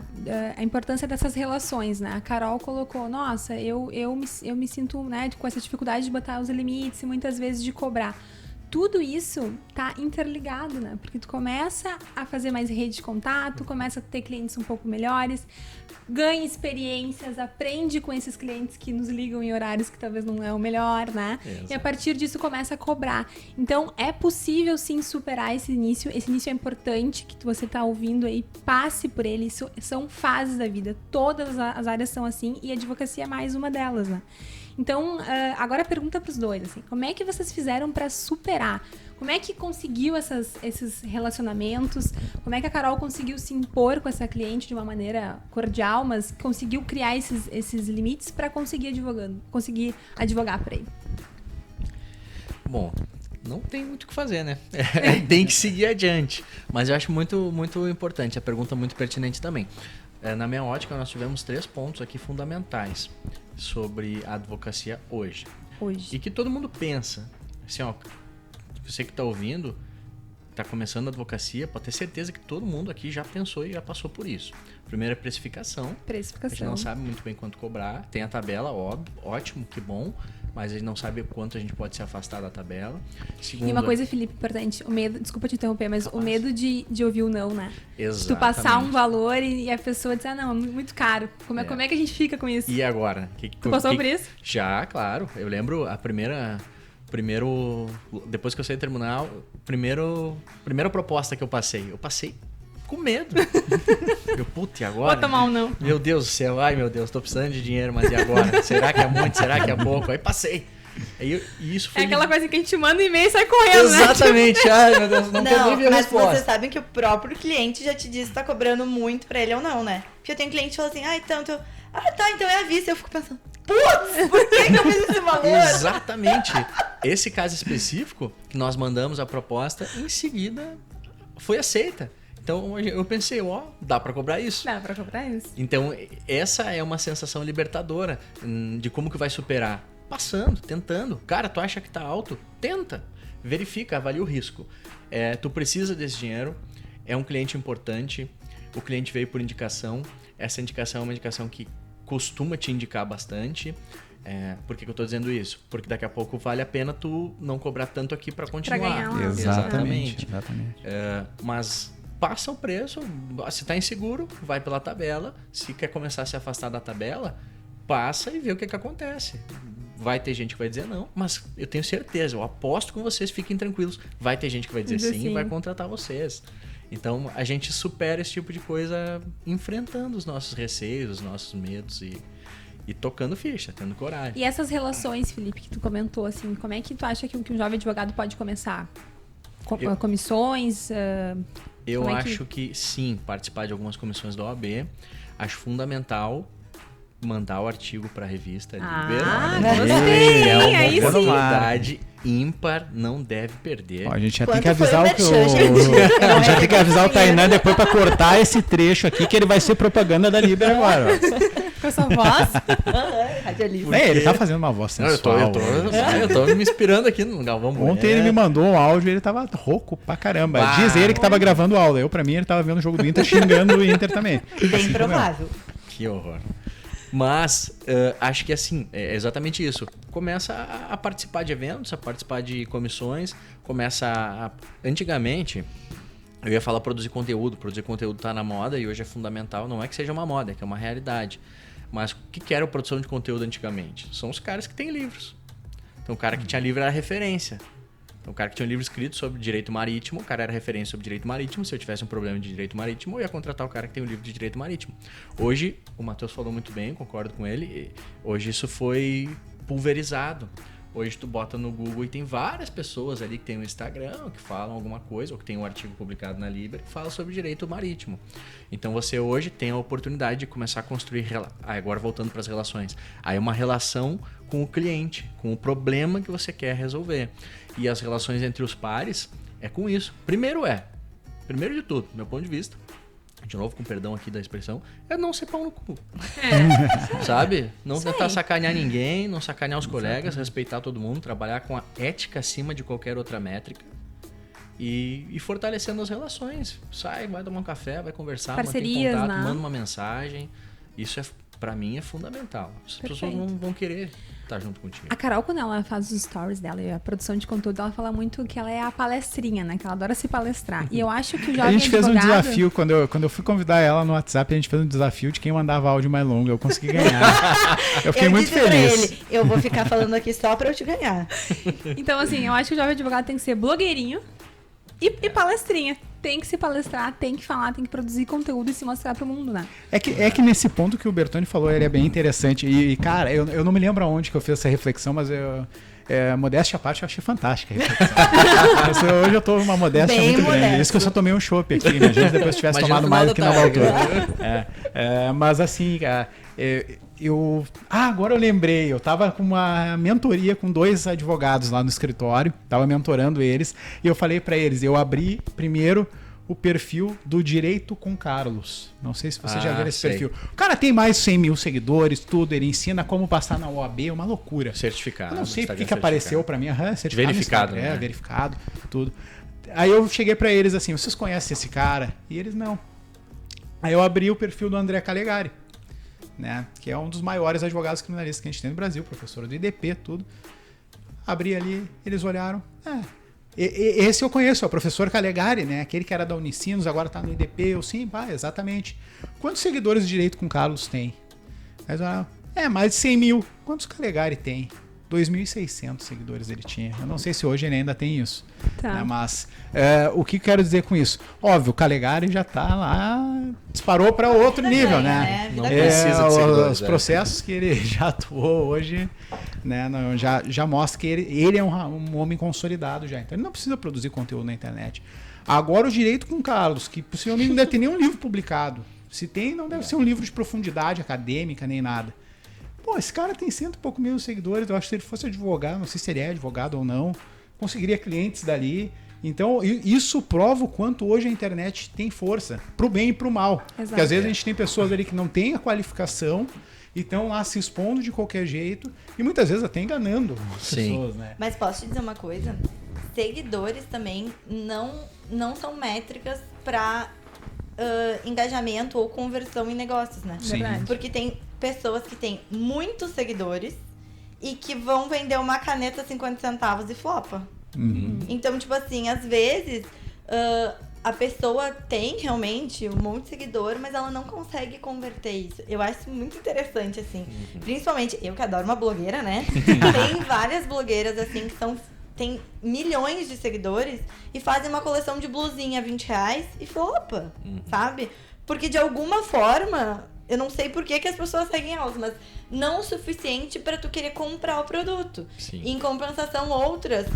importância dessas relações, né? A Carol colocou, nossa, eu me sinto, né, com essa dificuldade de botar os limites e muitas vezes de cobrar. Tudo isso tá interligado, né? Porque tu começa a fazer mais rede de contato, começa a ter clientes um pouco melhores, ganha experiências, aprende com esses clientes que nos ligam em horários que talvez não é o melhor, né? Exato. E a partir disso começa a cobrar. Então é possível sim superar esse início. Esse início é importante, que você tá ouvindo aí, passe por ele. Isso são fases da vida. Todas as áreas são assim e a advocacia é mais uma delas, né? Então, agora pergunta para os dois, assim, como é que vocês fizeram para superar? Como é que conseguiu esses relacionamentos? Como é que a Carol conseguiu se impor com essa cliente de uma maneira cordial, mas conseguiu criar esses limites para conseguir advogar por aí? Bom, não tem muito o que fazer, né? Tem que seguir adiante. Mas eu acho muito, muito importante, a pergunta muito pertinente também. Na minha ótica, nós tivemos 3 pontos aqui fundamentais sobre a advocacia hoje. E que todo mundo pensa. Assim, ó, você que está ouvindo, está começando a advocacia, pode ter certeza que todo mundo aqui já pensou e já passou por isso. Primeiro é precificação. A gente não sabe muito bem quanto cobrar. Tem a tabela, ótimo, que bom. Mas a gente não sabe o quanto a gente pode se afastar da tabela. Segundo, e uma coisa, Felipe, importante, o medo, desculpa te interromper, mas o medo de ouvir o não, né? Exatamente. Tu passar um valor e a pessoa dizer, não, é muito caro. Como é que a gente fica com isso? E agora? Tu passou por isso? Já, claro. Eu lembro depois que eu saí do tribunal, primeira proposta que eu passei com medo. E agora? Vou tomar um não. Meu Deus do céu, ai meu Deus, tô precisando de dinheiro, mas e agora? Será que é muito? Será que é pouco? Aí passei. E isso foi... É aquela coisa que a gente manda um e-mail e sai correndo, Exatamente. Ai meu Deus, não quero nem ver a resposta. Mas vocês sabem que o próprio cliente já te disse que tá cobrando muito pra ele ou não, né? Porque eu tenho cliente que fala assim, então é à vista. Eu fico pensando, putz, por que eu fiz esse valor? Exatamente. Esse caso específico, que nós mandamos a proposta, em seguida foi aceita. Então eu pensei, dá pra cobrar isso. Dá pra cobrar isso. Então essa é uma sensação libertadora de como que vai superar. Passando, tentando. Cara, tu acha que tá alto? Tenta. Verifica, avalia o risco. Tu precisa desse dinheiro, é um cliente importante, o cliente veio por indicação, essa indicação é uma indicação que costuma te indicar bastante. Por que eu tô dizendo isso? Porque daqui a pouco vale a pena tu não cobrar tanto aqui pra continuar. Pra ganhar. Exatamente. Mas passa o preço, se tá inseguro, vai pela tabela. Se quer começar a se afastar da tabela, passa e vê o que acontece. Vai ter gente que vai dizer não, mas eu tenho certeza, eu aposto com vocês, fiquem tranquilos. Vai ter gente que vai dizer sim e vai contratar vocês. Então, a gente supera esse tipo de coisa enfrentando os nossos receios, os nossos medos e tocando ficha, tendo coragem. E essas relações, Felipe, que tu comentou, assim, como é que tu acha que um jovem advogado pode começar? Comissões? Eu acho que sim, participar de algumas comissões da OAB. Acho fundamental mandar o artigo para a revista gostei! É uma oportunidade ímpar, não deve perder. Ó, a gente já tem que avisar já tem que avisar o Tainan depois para cortar esse trecho aqui, que ele vai ser propaganda da Liber agora. Com essa voz? Radialista. Ele tá fazendo uma voz sensual. Eu tô me inspirando aqui no Galvão Bueno. Ontem ele me mandou um áudio e ele tava rouco pra caramba. Diz ele que tava gravando aula. Pra mim, ele tava vendo o jogo do Inter, xingando o Inter também. Bem provável. Que horror. Mas acho que assim, é exatamente isso. Começa a participar de eventos, a participar de comissões, Antigamente, eu ia falar produzir conteúdo tá na moda e hoje é fundamental. Não é que seja uma moda, é que é uma realidade. Mas o que era a produção de conteúdo antigamente? São os caras que têm livros. Então o cara que tinha livro era referência. Então, o cara que tinha um livro escrito sobre direito marítimo, o cara era referência sobre direito marítimo. Se eu tivesse um problema de direito marítimo, eu ia contratar o cara que tem um livro de direito marítimo. Hoje, o Matheus falou muito bem, concordo com ele, hoje isso foi pulverizado. Hoje tu bota no Google e tem várias pessoas ali que tem um Instagram, que falam alguma coisa, ou que tem um artigo publicado na Liber que fala sobre direito marítimo. Então você hoje tem a oportunidade de começar a construir, agora voltando para as relações, aí uma relação com o cliente, com o problema que você quer resolver. E as relações entre os pares é com isso. Primeiro de tudo, do meu ponto de vista, de novo com perdão aqui da expressão, é não ser pau no cu. Sabe? Não tentar sacanear ninguém, não sacanear os colegas, respeitar todo mundo, trabalhar com a ética acima de qualquer outra métrica e fortalecendo as relações. Sai, vai tomar um café, vai conversar, mantém contato, manda uma mensagem. Isso pra mim é fundamental. As pessoas não vão querer estar junto contigo. A Carol, quando ela faz os stories dela e a produção de conteúdo, ela fala muito que ela é a palestrinha, né? Que ela adora se palestrar. E eu acho que o jovem A gente fez advogado... um desafio, quando eu fui convidar ela no WhatsApp, a gente fez um desafio de quem mandava áudio mais longo. Eu consegui ganhar. Eu fiquei muito feliz. Pra ele, eu vou ficar falando aqui só pra eu te ganhar. Então, assim, eu acho que o jovem advogado tem que ser blogueirinho e palestrinha. Tem que se palestrar, tem que falar, tem que produzir conteúdo e se mostrar pro mundo, né? É que nesse ponto que o Bertoni falou, ele é bem interessante. E cara, eu não me lembro aonde que eu fiz essa reflexão, mas modéstia à parte, eu achei fantástica a reflexão. Hoje eu tô numa modéstia bem muito grande. Isso que eu só tomei um chopp aqui, imagina se depois tivesse tomado mais do que na altura. Mas assim, agora eu lembrei, eu tava com uma mentoria com 2 advogados lá no escritório, tava mentorando eles, e eu falei pra eles, eu abri primeiro o perfil do Direito com Carlos. Não sei se você já viu esse perfil. O cara tem mais de 100 mil seguidores, tudo, ele ensina como passar na OAB, é uma loucura. Certificado. Eu não sei porque que apareceu pra mim, certificado. Verificado, né? Verificado, tudo. Aí eu cheguei pra eles assim, vocês conhecem esse cara? E eles não. Aí eu abri o perfil do André Calegari, né? Que é um dos maiores advogados criminalistas que a gente tem no Brasil, professor do IDP, tudo. Abri ali, eles olharam, esse eu conheço, é o professor Calegari, né? Aquele que era da Unicinos, agora tá no IDP. Eu sim, exatamente. Quantos seguidores de Direito com Carlos tem? Aí falaram, mais de 100 mil. Quantos Calegari tem? 2.600 seguidores ele tinha. Eu não sei se hoje ele ainda tem isso. Tá. Né? Mas o que quero dizer com isso? Óbvio, o Calegari já tá lá, disparou para outro nível, né? Não precisa de seguidores. Os processos que ele já atuou hoje, né? Já mostra que ele é um homem consolidado já. Então ele não precisa produzir conteúdo na internet. Agora o Direito com Carlos, que possivelmente não deve ter nenhum livro publicado. Se tem, não deve ser um livro de profundidade acadêmica nem nada. Pô, esse cara tem 100 e pouco mil seguidores, eu acho que se ele fosse advogado, não sei se ele é advogado ou não, conseguiria clientes dali. Então, isso prova o quanto hoje a internet tem força, pro bem e pro mal. Exato. Porque às vezes a gente tem pessoas ali que não têm a qualificação e estão lá se expondo de qualquer jeito e muitas vezes até enganando as pessoas, né? Mas posso te dizer uma coisa? Seguidores também não são métricas para engajamento ou conversão em negócios, né? Sim. Porque tem pessoas que têm muitos seguidores e que vão vender uma caneta 50 centavos e flopa. Uhum. Então, tipo assim, às vezes a pessoa tem realmente um monte de seguidor, mas ela não consegue converter isso. Eu acho muito interessante, assim. Principalmente, eu que adoro uma blogueira, né? Tem várias blogueiras, assim, que tem milhões de seguidores e fazem uma coleção de blusinha R$20 e flopa, sabe? Porque de alguma forma, eu não sei por que as pessoas seguem elas, mas não o suficiente pra tu querer comprar o produto. Sim. Em compensação, outras...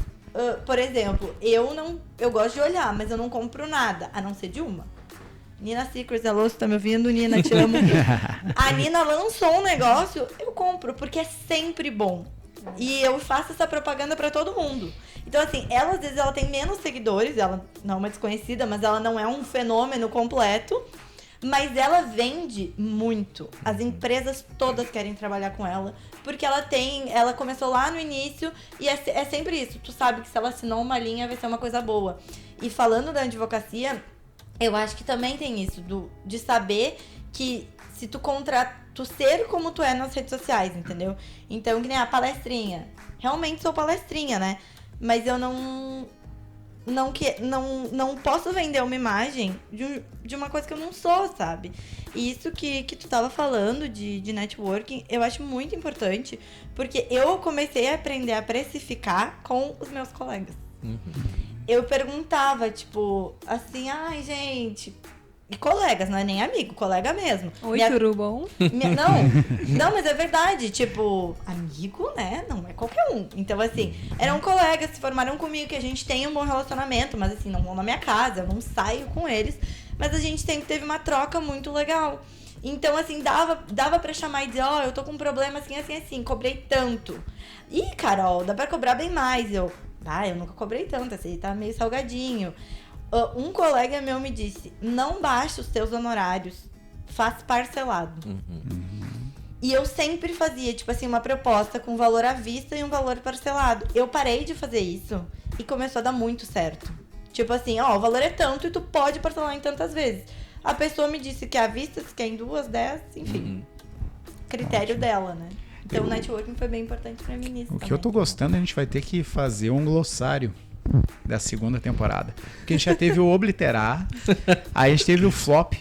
por exemplo, eu gosto de olhar, mas eu não compro nada, a não ser de uma. Nina Secrets, alô, você tá me ouvindo? Nina, te amo. A Nina lançou um negócio, eu compro, porque é sempre bom. E eu faço essa propaganda pra todo mundo. Então, assim, ela, às vezes, ela tem menos seguidores, ela não é uma desconhecida, mas ela não é um fenômeno completo. Mas ela vende muito. As empresas todas querem trabalhar com ela. Porque ela começou lá no início e é sempre isso. Tu sabe que se ela assinou uma linha vai ser uma coisa boa. E falando da advocacia, eu acho que também tem isso. De saber que se tu tu ser como tu é nas redes sociais, entendeu? Então, que nem a palestrinha. Realmente sou palestrinha, né? Mas eu não posso vender uma imagem de uma coisa que eu não sou, sabe? E isso que tu tava falando de networking, eu acho muito importante, porque eu comecei a aprender a precificar com os meus colegas. Eu perguntava, tipo, assim, ai, gente... E colegas, não é nem amigo, colega mesmo. Oi, tudo bom? Não, mas é verdade. Tipo, amigo, né? Não é qualquer um. Então, assim, eram colegas, se formaram comigo, que a gente tem um bom relacionamento, mas assim, não vão na minha casa, eu não saio com eles. Mas a gente sempre teve uma troca muito legal. Então, assim, dava pra chamar e dizer, eu tô com um problema assim, cobrei tanto. Ih, Carol, dá pra cobrar bem mais. Eu nunca cobrei tanto, assim, tá meio salgadinho. Um colega meu me disse, não baixa os teus honorários, faz parcelado. E eu sempre fazia, tipo assim, uma proposta com valor à vista e um valor parcelado. Eu parei de fazer isso e começou a dar muito certo. Tipo assim, o valor é tanto e tu pode parcelar em tantas vezes. A pessoa me disse que à vista, se quer em 2, 10, enfim. Critério dela, né? Então o networking foi bem importante pra mim nisso. O que eu tô gostando, a gente vai ter que fazer um glossário da segunda temporada. Porque a gente já teve o obliterar, aí a gente teve o flop.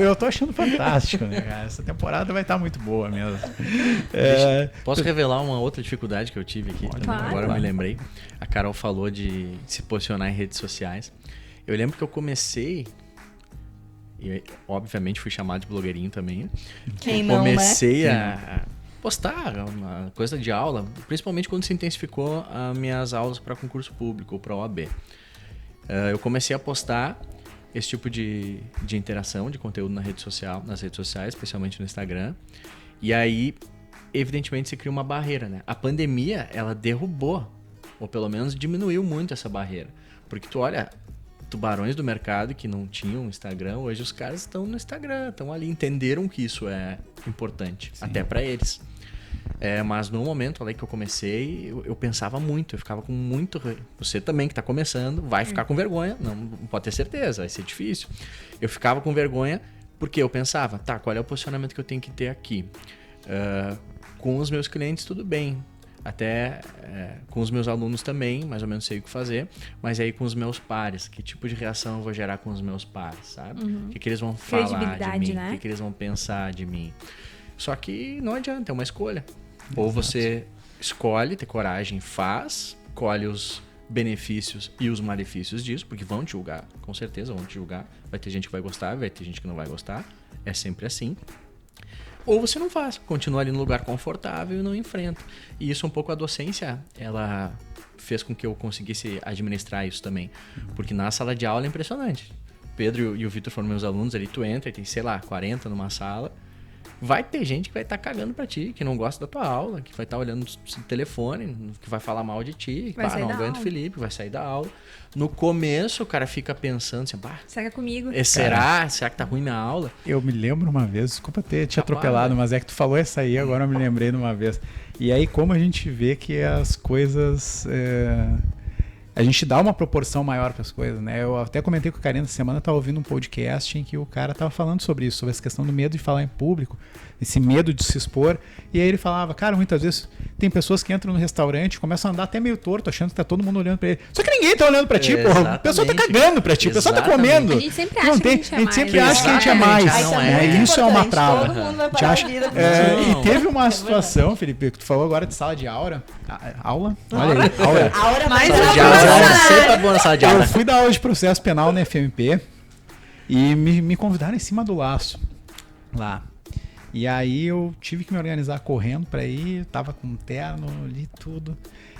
Eu tô achando fantástico, né, cara? Essa temporada vai estar muito boa mesmo. Posso revelar uma outra dificuldade que eu tive aqui? Claro. Agora eu me lembrei. A Carol falou de se posicionar em redes sociais. Eu lembro que eu comecei... E obviamente fui chamado de blogueirinho também. Quem não, comecei a postar uma coisa de aula, principalmente quando se intensificou as minhas aulas para concurso público ou para OAB. Eu comecei a postar esse tipo de interação, de conteúdo nas redes sociais, especialmente no Instagram. E aí, evidentemente, se cria uma barreira, né? A pandemia, ela derrubou, ou pelo menos diminuiu muito essa barreira. Porque tu olha... tubarões do mercado que não tinham Instagram, hoje os caras estão no Instagram, estão ali, entenderam que isso é importante, até para eles. Mas no momento ali que eu comecei, eu pensava muito, eu ficava com muito... Você também que está começando, vai ficar com vergonha, não pode ter certeza, vai ser difícil. Eu ficava com vergonha porque eu pensava, qual é o posicionamento que eu tenho que ter aqui? Com os meus clientes, tudo bem. Até com os meus alunos também, mais ou menos sei o que fazer, mas aí com os meus pares, que tipo de reação eu vou gerar com os meus pares, sabe? O que eles vão falar de mim, né? o que eles vão pensar de mim. Só que não adianta, é uma escolha. Ou você escolhe, ter coragem, faz, colhe os benefícios e os malefícios disso, porque vão te julgar, com certeza vão te julgar. Vai ter gente que vai gostar, vai ter gente que não vai gostar, é sempre assim. Ou você não faz, continua ali no lugar confortável e não enfrenta. E isso um pouco a docência, ela fez com que eu conseguisse administrar isso também. Porque na sala de aula é impressionante. Pedro e o Vitor foram meus alunos ali, tu entra e tem, 40 numa sala. Vai ter gente que vai estar cagando pra ti, que não gosta da tua aula, que vai estar olhando no telefone, que vai falar mal de ti, que não aguenta o Felipe, vai sair da aula. No começo, o cara fica pensando assim, será que é comigo? Será que tá ruim minha aula? Eu me lembro uma vez, desculpa ter te atropelado, mas é que tu falou essa aí, agora eu me lembrei de uma vez. E aí, como a gente vê que as coisas... a gente dá uma proporção maior para as coisas, né? Eu até comentei com o Karina essa semana, eu tava ouvindo um podcast em que o cara tava falando sobre isso, sobre essa questão do medo de falar em público, esse medo de se expor. E aí ele falava, cara, muitas vezes tem pessoas que entram no restaurante, começam a andar até meio torto, achando que tá todo mundo olhando para ele. Só que ninguém tá olhando para ti, porra. A pessoa tá cagando para ti, a pessoa tá comendo. A gente sempre acha que a gente é mais. A gente sempre acha que a gente é mais. Isso é uma trava. Todo mundo vai parar a vida. E teve uma situação, Felipe, que tu falou agora de sala de aula. Aula? Olha aí, aula. Aura mais Sala de aula, sempre tá boa na sala de aula. Eu fui dar aula de processo penal na FMP e me convidaram em cima do laço lá. E aí eu tive que me organizar correndo pra ir, tava com terno ali tudo.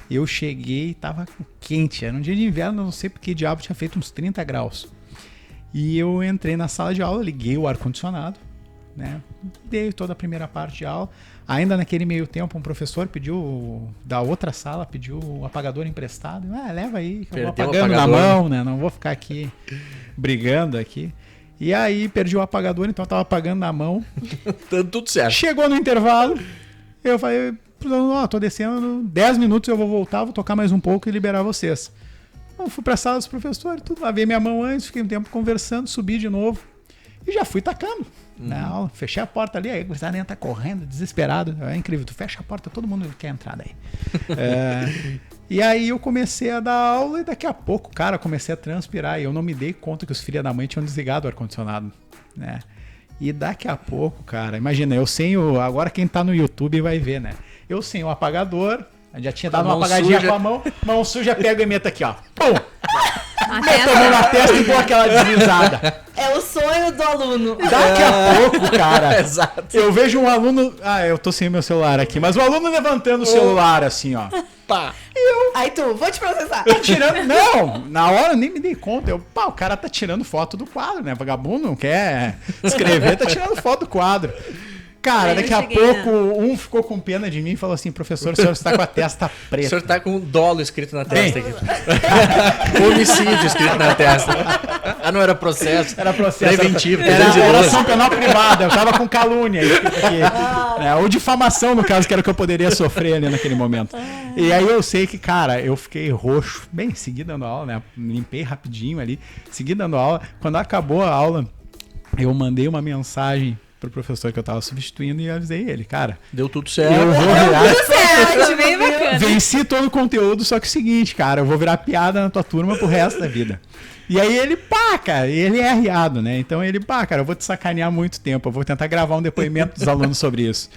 Eu cheguei, tava quente, era um dia de inverno, não sei porque diabo tinha feito uns 30 graus. E eu entrei na sala de aula, liguei o ar-condicionado, né? Dei toda a primeira parte de aula. Ainda naquele meio tempo, um professor pediu, da outra sala, pediu o apagador emprestado. Leva aí, que eu vou apagando na mão, né? Não vou ficar aqui brigando aqui. E aí, perdi o apagador, então eu tava apagando na mão. Tudo certo. Chegou no intervalo, eu falei, tô descendo, 10 minutos eu vou voltar, vou tocar mais um pouco e liberar vocês. Eu fui pra sala dos professores, tudo, lavei minha mão antes, fiquei um tempo conversando, subi de novo e já fui tacando. Na aula, fechei a porta ali, aí o Guizarena tá correndo, desesperado. É incrível, tu fecha a porta, todo mundo quer entrar daí. E aí eu comecei a dar aula e daqui a pouco, cara, comecei a transpirar. E eu não me dei conta que os filhos da mãe tinham desligado o ar-condicionado, né? E daqui a pouco, cara, imagina, eu sem o... Agora quem tá no YouTube vai ver, né? Eu sem o apagador, já tinha dado uma apagadinha suja. Com a mão suja, pego e meto aqui, ó. Pum! Meto a mão na testa e dou aquela deslizada. É o sonho do aluno. Daqui a pouco, cara, Exato. eu vejo um aluno... eu tô sem meu celular aqui, mas o aluno levantando o celular assim, ó. Pá. Aí tu, vou te processar. Tirando... Não, na hora eu nem me dei conta. O cara tá tirando foto do quadro, né? Vagabundo não quer escrever, tá tirando foto do quadro. Cara, daqui a pouco um ficou com pena de mim e falou assim, professor, o senhor está com a testa preta. O senhor está com um dolo escrito na testa aqui. Homicídio escrito na testa. Não era processo. Era processo. Preventivo. Era ação penal privada. Eu tava com calúnia escrito aqui. Ou difamação, no caso, que era o que eu poderia sofrer ali naquele momento. E aí eu sei que, cara, eu fiquei roxo. Bem, segui dando aula, né? Limpei rapidinho ali. Segui dando aula. Quando acabou a aula, eu mandei uma mensagem pro professor que eu tava substituindo e avisei ele, cara. Deu tudo certo. Eu vou virar. Tudo certo, bem bacana. Venci todo o conteúdo, só que é o seguinte, cara, eu vou virar piada na tua turma pro resto da vida. E aí ele, cara, ele é arriado, né? Então ele, cara, eu vou te sacanear muito tempo, eu vou tentar gravar um depoimento dos alunos sobre isso.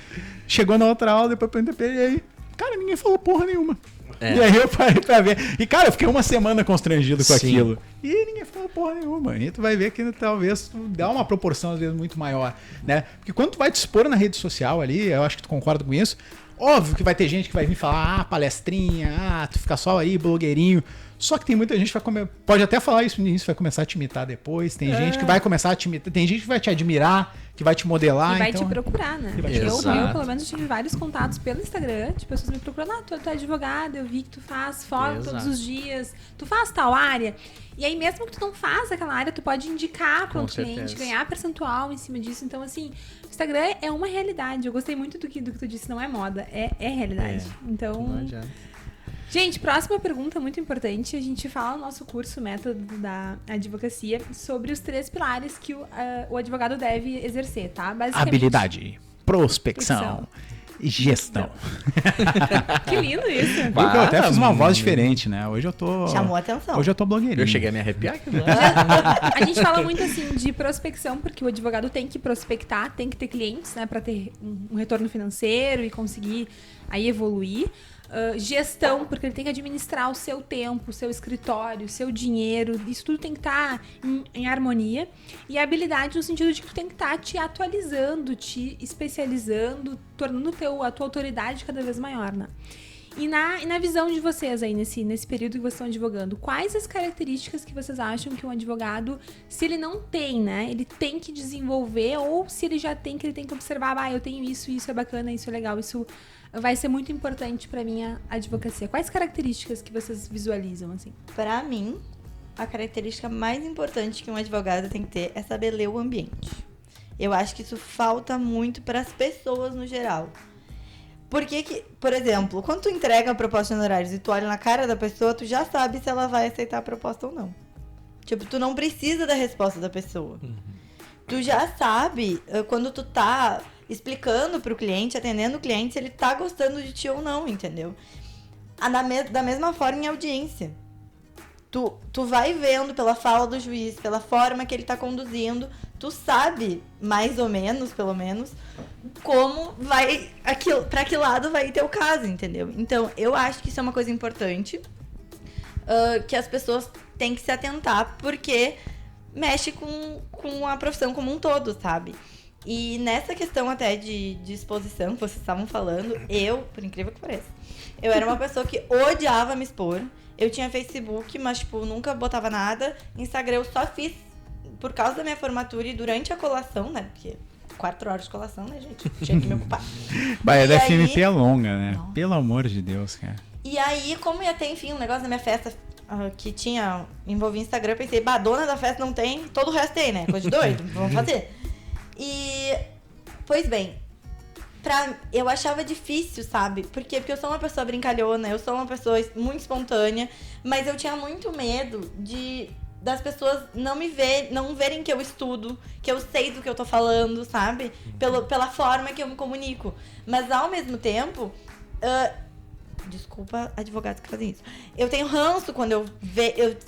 Chegou na outra aula, depois eu perguntei e aí, cara, ninguém falou porra nenhuma. E aí eu parei pra ver. E, cara, eu fiquei uma semana constrangido com aquilo. E ninguém falou porra nenhuma. E tu vai ver que talvez tu dá uma proporção, às vezes, muito maior, né? Porque quando tu vai te expor na rede social ali, eu acho que tu concorda com isso, óbvio que vai ter gente que vai vir falar, palestrinha, tu fica só aí, blogueirinho. Só que tem muita gente que pode até falar isso no início, vai começar a te imitar depois. Tem gente que vai começar a te imitar, tem gente que vai te admirar, que vai te modelar. E vai te procurar, né? Eu, pelo menos, tive vários contatos pelo Instagram, de pessoas me procurando, tu é advogada, eu vi que tu faz foto todos os dias, tu faz tal área. E aí, mesmo que tu não faça aquela área, tu pode indicar para um cliente, ganhar percentual em cima disso. Então, assim, o Instagram é uma realidade. Eu gostei muito do que tu disse, não é moda, é realidade. Então... Não adianta. Gente, próxima pergunta muito importante. A gente fala no nosso curso Método da Advocacia sobre os 3 pilares que o advogado deve exercer, tá? Basicamente, habilidade, prospecção e gestão. Que lindo isso. Eu até fiz uma voz diferente, né? Hoje eu tô... Chamou a atenção. Hoje eu tô blogueirinho. Eu cheguei a me arrepiar aqui. A gente fala muito assim de prospecção, porque o advogado tem que prospectar, tem que ter clientes, né? Pra ter um retorno financeiro e conseguir aí evoluir. Gestão, porque ele tem que administrar o seu tempo, o seu escritório, o seu dinheiro, isso tudo tem que estar em harmonia. E a habilidade no sentido de que tu tem que estar te atualizando, te especializando, tornando a tua autoridade cada vez maior, né? E na visão de vocês aí, nesse período que vocês estão advogando, quais as características que vocês acham que um advogado, se ele não tem, né, ele tem que desenvolver, ou se ele já tem, que ele tem que observar, eu tenho isso é bacana, isso é legal, isso vai ser muito importante pra minha advocacia. Quais características que vocês visualizam, assim? Pra mim, a característica mais importante que um advogado tem que ter é saber ler o ambiente. Eu acho que isso falta muito pras pessoas no geral. Por exemplo, quando tu entrega a proposta de honorários e tu olha na cara da pessoa, tu já sabe se ela vai aceitar a proposta ou não. Tipo, tu não precisa da resposta da pessoa. Tu já sabe, quando tu tá explicando pro cliente, atendendo o cliente, se ele tá gostando de ti ou não, entendeu? Da mesma forma em audiência. Tu vai vendo pela fala do juiz, pela forma que ele tá conduzindo, tu sabe, mais ou menos, pelo menos, como vai, pra que lado vai ter o caso, entendeu? Então, eu acho que isso é uma coisa importante, que as pessoas têm que se atentar, porque mexe com a profissão como um todo, sabe? E nessa questão até de exposição que vocês estavam falando, por incrível que pareça, eu era uma pessoa que odiava me expor. Eu tinha Facebook, mas, tipo, nunca botava nada. Instagram eu só fiz por causa da minha formatura e durante a colação, né? Porque 4 horas de colação, né, gente? Tinha que me ocupar. Bah, da FMP é longa, né? Não. Pelo amor de Deus, cara. E aí, como ia ter, enfim, um negócio da minha festa que envolvia Instagram, eu pensei, dona da festa não tem, todo o resto tem, né? Coisa de doido, vamos fazer. E, pois bem, eu achava difícil, sabe? Porque eu sou uma pessoa brincalhona, eu sou uma pessoa muito espontânea, mas eu tinha muito medo das pessoas não verem que eu estudo, que eu sei do que eu tô falando, sabe? Pela forma que eu me comunico. Mas, ao mesmo tempo, desculpa advogados que fazem isso. Eu tenho ranço quando eu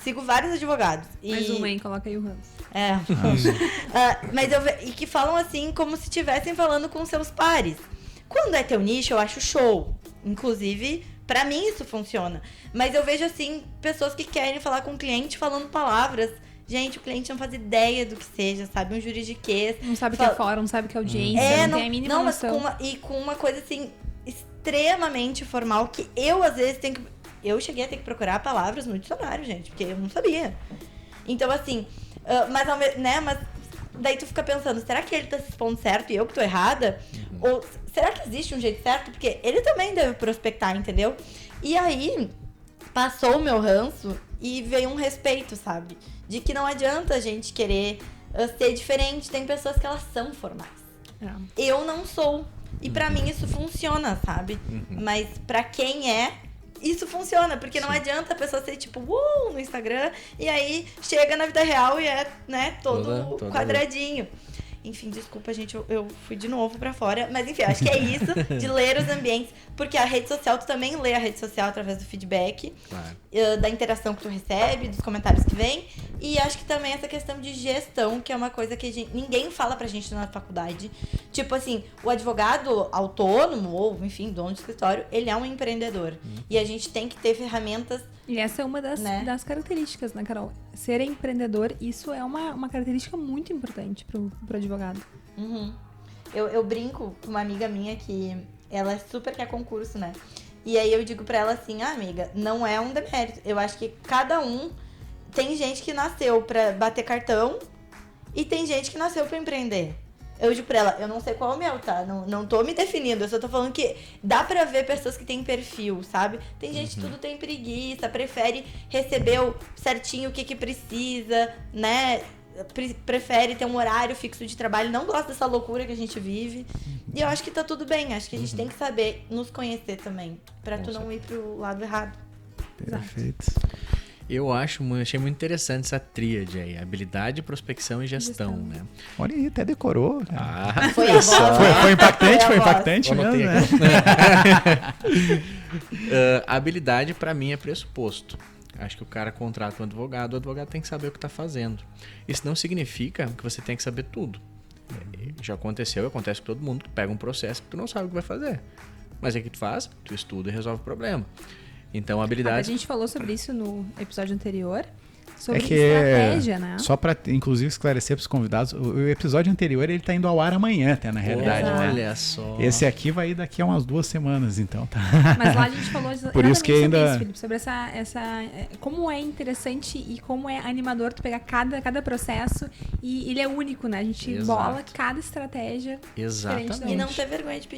sigo vários advogados. Mais uma, hein? Coloca aí o ranço. Mas e que falam assim como se estivessem falando com seus pares. Quando é teu nicho, eu acho show. Inclusive, pra mim isso funciona. Mas eu vejo assim, pessoas que querem falar com o cliente falando palavras. Gente, o cliente não faz ideia do que seja, sabe? Um juridiquês. Não sabe o que é fórum, não sabe o que é audiência, não tem a mínima noção. Mas com uma coisa assim, extremamente formal, que eu às vezes tenho que... Eu cheguei a ter que procurar palavras no dicionário, gente, porque eu não sabia. Então, assim... Mas daí tu fica pensando, será que ele tá se expondo certo e eu que tô errada? Ou será que existe um jeito certo? Porque ele também deve prospectar, entendeu? E aí, passou o meu ranço e veio um respeito, sabe? De que não adianta a gente querer ser diferente. Tem pessoas que elas são formais. Eu não sou. E pra mim isso funciona, sabe? Mas pra quem isso funciona, porque não adianta a pessoa ser tipo, no Instagram, e aí chega na vida real e né, todo quadradinho. Enfim, desculpa, gente, eu fui de novo pra fora. Mas enfim, acho que é isso, de ler os ambientes. Porque a rede social, tu também lê a rede social através do feedback. Claro. Da interação que tu recebe, dos comentários que vem. E acho que também essa questão de gestão, que é uma coisa que ninguém fala pra gente na faculdade. Tipo assim, o advogado autônomo, ou enfim, dono de escritório, ele é um empreendedor. E a gente tem que ter ferramentas... E essa é uma das características, né, Carol? Ser empreendedor, isso é uma característica muito importante pro advogado. Eu brinco com uma amiga minha que ela super quer concurso, né? E aí eu digo pra ela assim, amiga, não é um demérito. Eu acho que cada um... Tem gente que nasceu pra bater cartão e tem gente que nasceu pra empreender. Eu digo pra ela, eu não sei qual é o meu, tá? Não tô me definindo, eu só tô falando que dá pra ver pessoas que têm perfil, sabe? Tem gente que tudo tem preguiça, prefere receber certinho o que precisa, né? Prefere ter um horário fixo de trabalho, não gosta dessa loucura que a gente vive. E eu acho que tá tudo bem, acho que a gente tem que saber nos conhecer também, pra tu não ir pro lado errado. Perfeito. Eu achei muito interessante essa tríade aí, habilidade, prospecção e gestão, né? Olha aí, até decorou. Foi a voz. Foi impactante mesmo, né? Habilidade, pra mim, é pressuposto. Acho que o cara contrata um advogado, o advogado tem que saber o que tá fazendo. Isso não significa que você tem que saber tudo. Já acontece com todo mundo, tu pega um processo que tu não sabe o que vai fazer. Mas o que tu faz? Tu estuda e resolve o problema. Então, habilidade... A gente falou sobre isso no episódio anterior, sobre estratégia, né? Só para, inclusive, esclarecer para os convidados, o episódio anterior ele tá indo ao ar amanhã, até, na realidade. Olha só. Esse aqui vai ir daqui a umas 2 semanas, então tá. Mas lá a gente falou Por isso que ainda... sobre isso, Felipe, sobre como é interessante e como é animador tu pegar cada processo e ele é único, né? A gente bola cada estratégia. Exatamente. E não ter vergonha de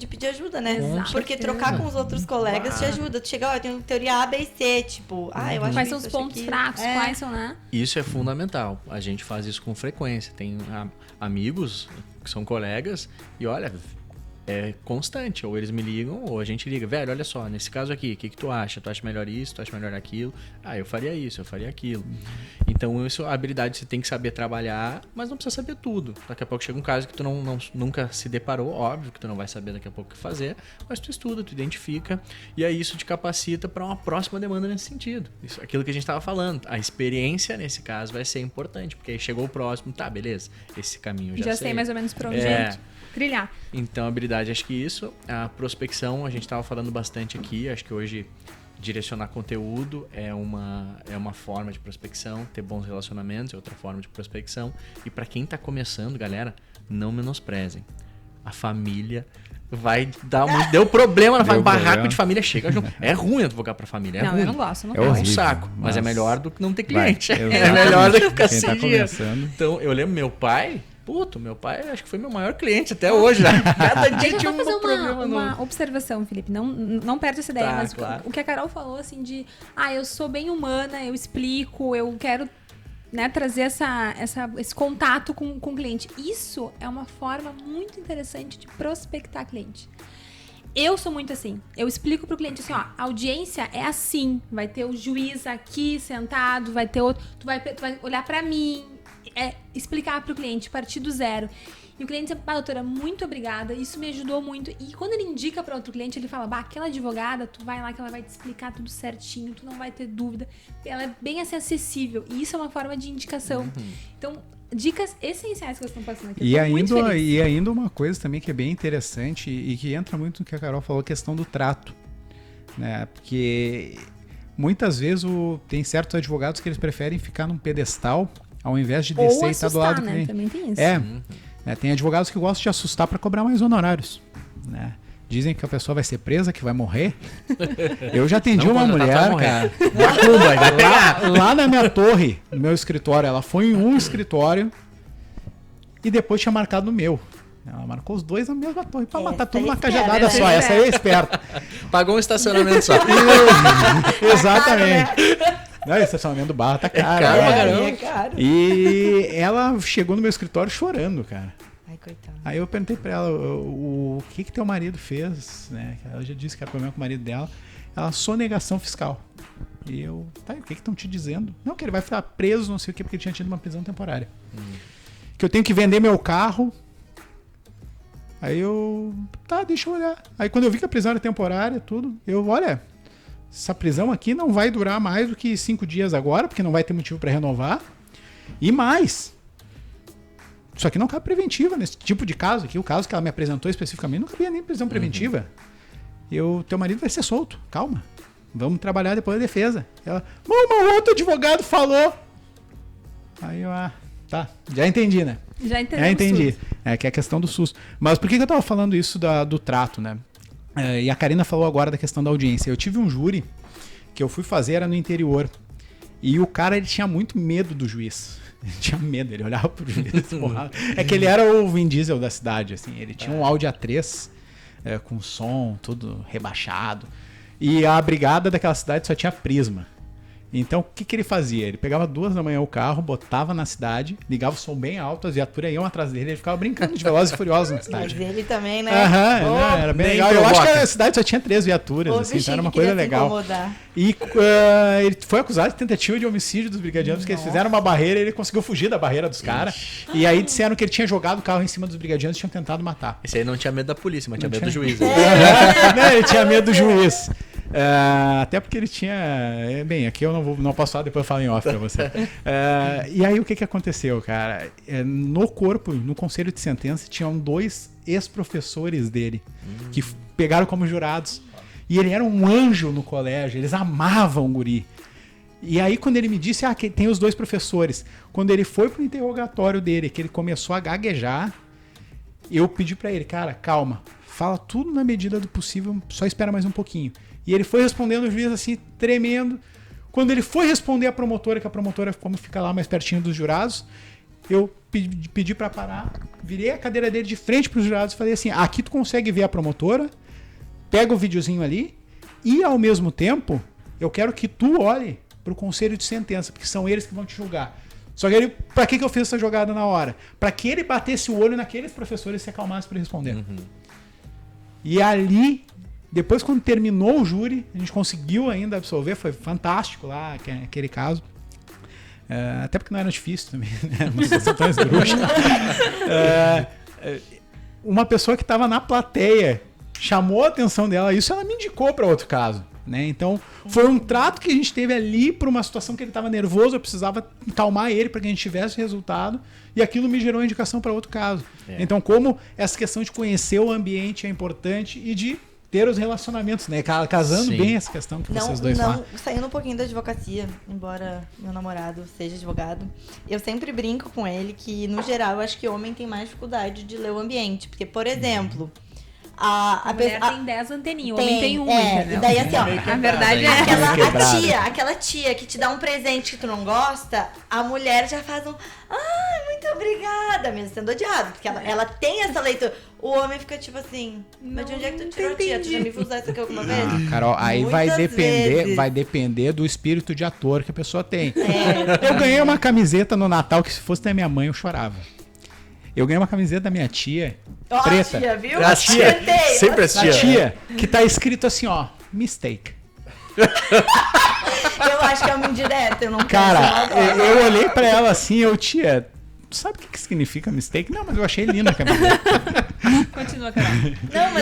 pedir ajuda, né? Exato. Porque trocar com os outros colegas te ajuda. Tu chega, eu tenho teoria A, B e C, tipo, eu acho quais são os pontos fracos, quais são, né? Isso é fundamental. A gente faz isso com frequência. Tem amigos que são colegas e olha, é constante. Ou eles me ligam, ou a gente liga. Velho, olha só, nesse caso aqui, o que tu acha? Tu acha melhor isso? Tu acha melhor aquilo? Ah, eu faria isso, eu faria aquilo. Então, a habilidade você tem que saber trabalhar, mas não precisa saber tudo. Daqui a pouco chega um caso que tu nunca se deparou, óbvio que tu não vai saber daqui a pouco o que fazer, mas tu estuda, tu identifica, e aí isso te capacita para uma próxima demanda nesse sentido. Isso, aquilo que a gente estava falando. A experiência, nesse caso, vai ser importante, porque aí chegou o próximo, tá, beleza, esse caminho eu já sei. Sei mais ou menos para onde trilhar. Então, habilidade, acho que isso. A prospecção, a gente estava falando bastante aqui. Acho que hoje direcionar conteúdo é uma forma de prospecção. Ter bons relacionamentos é outra forma de prospecção. E para quem está começando, galera, não menosprezem. A família vai dar muito... Deu problema na família. Barraco de família chega junto. É ruim advogar para família. É ruim. Eu não gosto. É um saco. Mas é melhor do que não ter cliente. É melhor do que ficar sem dinheiro. Então, eu lembro meu pai... meu pai acho que foi meu maior cliente até hoje. Cada dia tinha um problema. Uma observação, Felipe. Não perde essa ideia. Mas claro. O que a Carol falou, assim, de... eu sou bem humana, eu explico, eu quero, né, trazer esse contato com o cliente. Isso é uma forma muito interessante de prospectar cliente. Eu sou muito assim. Eu explico pro cliente assim, ó, a audiência é assim. Vai ter o juiz aqui sentado, vai ter outro... Tu vai olhar pra mim... explicar para o cliente, partir do zero. E o cliente sempre fala, doutora, muito obrigada, isso me ajudou muito. E quando ele indica para outro cliente, ele fala, aquela advogada, tu vai lá que ela vai te explicar tudo certinho, tu não vai ter dúvida. Ela é bem assim, acessível. E isso é uma forma de indicação. Então, dicas essenciais que vocês estão passando aqui. E ainda uma coisa também que é bem interessante e que entra muito no que a Carol falou, a questão do trato. Né? Porque muitas vezes tem certos advogados que eles preferem ficar num pedestal ao invés de descer e estar do lado do cliente. Também tem isso. Tem advogados que gostam de assustar para cobrar mais honorários. Né? Dizem que a pessoa vai ser presa, que vai morrer. Eu já atendi uma mulher, cara. Lá na minha torre, no meu escritório. Ela foi em um escritório e depois tinha marcado no meu. Ela marcou os dois na mesma torre pra matar tudo numa cajadada só. Essa aí é esperta. Pagou um estacionamento só. Exatamente. Não, o estacionamento do barra tá caro. É caro. E ela chegou no meu escritório chorando, cara. Ai, coitada. Aí eu perguntei pra ela o que teu marido fez, né? Ela já disse que era problema com o marido dela. Ela, sonegação fiscal. E eu, o que estão te dizendo? Não, que ele vai ficar preso, não sei o quê, porque ele tinha tido uma prisão temporária. Que eu tenho que vender meu carro. Aí eu, deixa eu olhar. Aí quando eu vi que a prisão era temporária, tudo, olha... Essa prisão aqui não vai durar mais do que 5 dias agora, porque não vai ter motivo para renovar. E mais, isso aqui não cabe preventiva nesse tipo de caso aqui. O caso que ela me apresentou especificamente não cabia nem prisão preventiva. Teu marido vai ser solto, calma. Vamos trabalhar depois da defesa. Ela, um outro advogado falou. Aí eu, tá, já entendi, né? Já entendi. Que é a questão do SUS. Mas por que eu tava falando isso do trato, né? E a Karina falou agora da questão da audiência. Eu tive um júri que eu fui fazer, era no interior. E o cara, ele tinha muito medo do juiz. Ele tinha medo, ele olhava pro juiz. É que ele era o Vin Diesel da cidade, assim. Ele tinha um Audi A3 com som, tudo rebaixado. E a brigada daquela cidade só tinha Prisma. Então, o que ele fazia? Ele pegava 2 da manhã o carro, botava na cidade, ligava o som bem alto, as viaturas iam atrás dele, ele ficava brincando de Velozes e Furiosos na cidade. Mas ele também, né? Era bem legal. Eu acho que a cidade só tinha 3 viaturas, assim, então era uma coisa legal. E ele foi acusado de tentativa de homicídio dos brigadianos, porque eles fizeram uma barreira e ele conseguiu fugir da barreira dos caras. E aí disseram que ele tinha jogado o carro em cima dos brigadianos e tinham tentado matar. Esse aí não tinha medo da polícia, mas tinha medo do juiz. Não, ele tinha medo do juiz. Até porque ele tinha... Bem, aqui eu não posso falar, depois eu falo em off pra você. E aí o que aconteceu, cara? No corpo, no conselho de sentença, tinham 2 ex-professores dele que pegaram como jurados. E ele era um anjo no colégio, eles amavam o guri. E aí quando ele me disse, que tem os 2 professores, quando ele foi pro interrogatório dele, que ele começou a gaguejar, eu pedi pra ele, cara, calma, fala tudo na medida do possível, só espera mais um pouquinho. E ele foi respondendo o juiz assim, tremendo. Quando ele foi responder a promotora, que a promotora, como fica lá mais pertinho dos jurados, eu pedi pra parar, virei a cadeira dele de frente pros jurados e falei assim, aqui tu consegue ver a promotora, pega o videozinho ali e, ao mesmo tempo, eu quero que tu olhe pro conselho de sentença, porque são eles que vão te julgar. Só que pra que eu fiz essa jogada na hora? Pra que ele batesse o olho naqueles professores e se acalmasse pra responder. E ali, depois quando terminou o júri, a gente conseguiu ainda absolver, foi fantástico lá aquele caso. Até porque não era difícil também, né? Uma situação tão esdrúxula. Uma pessoa que estava na plateia chamou a atenção dela, isso ela me indicou para outro caso, né? Então foi um trato que a gente teve ali para uma situação que ele estava nervoso, eu precisava calmar ele para que a gente tivesse resultado, e aquilo me gerou indicação para outro caso. Então como essa questão de conhecer o ambiente é importante e de ter os relacionamentos, né? Casando bem essa questão que vocês dois falam. Saindo um pouquinho da advocacia, embora meu namorado seja advogado, eu sempre brinco com ele que, no geral, eu acho que homem tem mais dificuldade de ler o ambiente. Porque, por exemplo, a mulher tem 10 anteninhas, o homem tem uma, entendeu? E daí, assim, ó, a verdade é aquela tia que te dá um presente que tu não gosta, a mulher já faz muito obrigada, mesmo sendo odiado, porque ela tem essa leitura. O homem fica tipo assim, mas de onde é que tu tirou, tia? Tu já me viu usar isso aqui alguma vez? Carol, aí vai depender do espírito de ator que a pessoa tem. Eu ganhei uma camiseta no Natal que, se fosse da minha mãe, eu chorava. Eu ganhei uma camiseta da minha tia, preta. Tia, viu? A tia, sempre a tia. Da tia, que tá escrito assim, ó, mistake. Eu acho que é uma indireta, eu não Cara, eu olhei pra ela assim, tia, sabe o que significa mistake? Não, mas eu achei linda a camiseta. Continua, Carol. Não,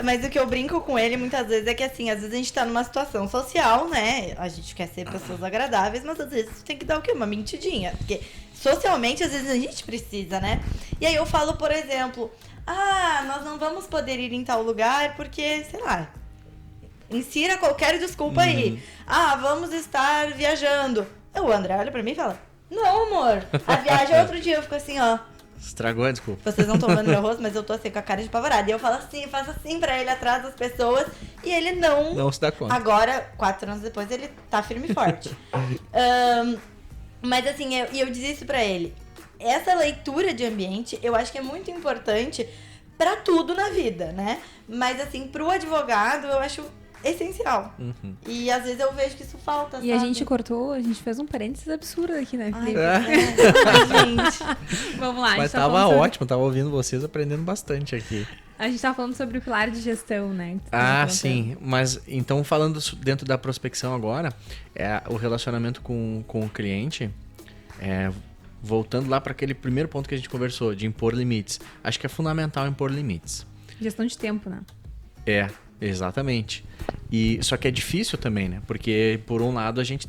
mas o que eu brinco com ele muitas vezes é que, assim, às vezes a gente tá numa situação social, né? A gente quer ser pessoas agradáveis, mas às vezes tem que dar o quê? Uma mentidinha. Porque socialmente, às vezes a gente precisa, né? E aí eu falo, por exemplo, nós não vamos poder ir em tal lugar porque, sei lá, insira qualquer desculpa aí. Vamos estar viajando. O André olha pra mim e fala, não, amor, a viagem é outro dia. Eu fico assim, ó. Estragou a desculpa. Vocês não estão vendo meu rosto, mas eu tô assim com a cara de apavorada. E eu falo assim, faço assim pra ele atrás das pessoas. E ele não se dá conta. Agora, 4 anos depois, ele tá firme e forte. Mas assim, eu dizia isso pra ele. Essa leitura de ambiente, eu acho que é muito importante pra tudo na vida, né? Mas assim, pro advogado, eu acho essencial. E às vezes eu vejo que isso falta, E sabe? A gente fez um parênteses absurdo aqui, né, Felipe? Gente. Vamos lá. Mas tava ótimo, tava ouvindo vocês, aprendendo bastante aqui. A gente tava falando sobre o pilar de gestão, né? Sim. Mas, então, falando dentro da prospecção agora, o relacionamento com o cliente, voltando lá para aquele primeiro ponto que a gente conversou, de impor limites. Acho que é fundamental impor limites. Gestão de tempo, né? Exatamente. Só que é difícil também, né? Porque, por um lado, a gente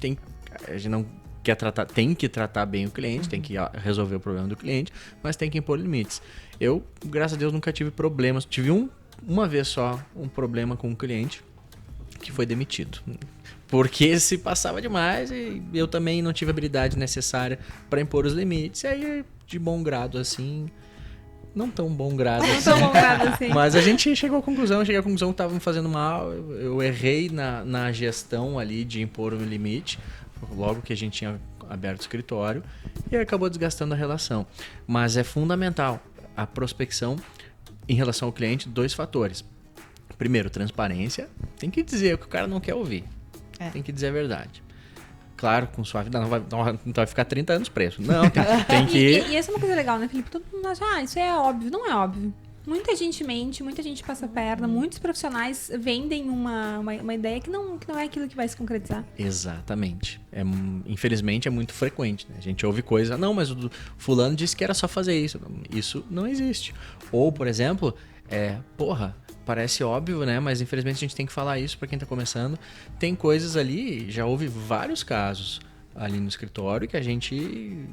não quer tem que tratar bem o cliente, tem que resolver o problema do cliente, mas tem que impor limites. Eu, graças a Deus, nunca tive problemas. Tive uma vez só um problema com um cliente que foi demitido. Porque se passava demais e eu também não tive a habilidade necessária para impor os limites. E aí, de bom grado, assim... Não tão bom grado assim. Mas a gente chegou à conclusão que estavam fazendo mal. Eu errei na gestão ali de impor um limite, logo que a gente tinha aberto o escritório, e acabou desgastando a relação. Mas é fundamental a prospecção em relação ao cliente, 2 fatores. Primeiro, transparência. Tem que dizer o que o cara não quer ouvir. Tem que dizer a verdade. Claro, com suavidade, não vai ficar 30 anos preso. Não, tem que... E essa é uma coisa legal, né, Felipe? Todo mundo acha, isso é óbvio. Não é óbvio. Muita gente mente, muita gente passa a perna, muitos profissionais vendem uma ideia que não é aquilo que vai se concretizar. Exatamente. Infelizmente é muito frequente, né? A gente ouve coisa, não, mas o fulano disse que era só fazer isso. Isso não existe. Ou, por exemplo, parece óbvio, né? Mas infelizmente a gente tem que falar isso para quem tá começando. Tem coisas ali, já houve vários casos ali no escritório que a gente...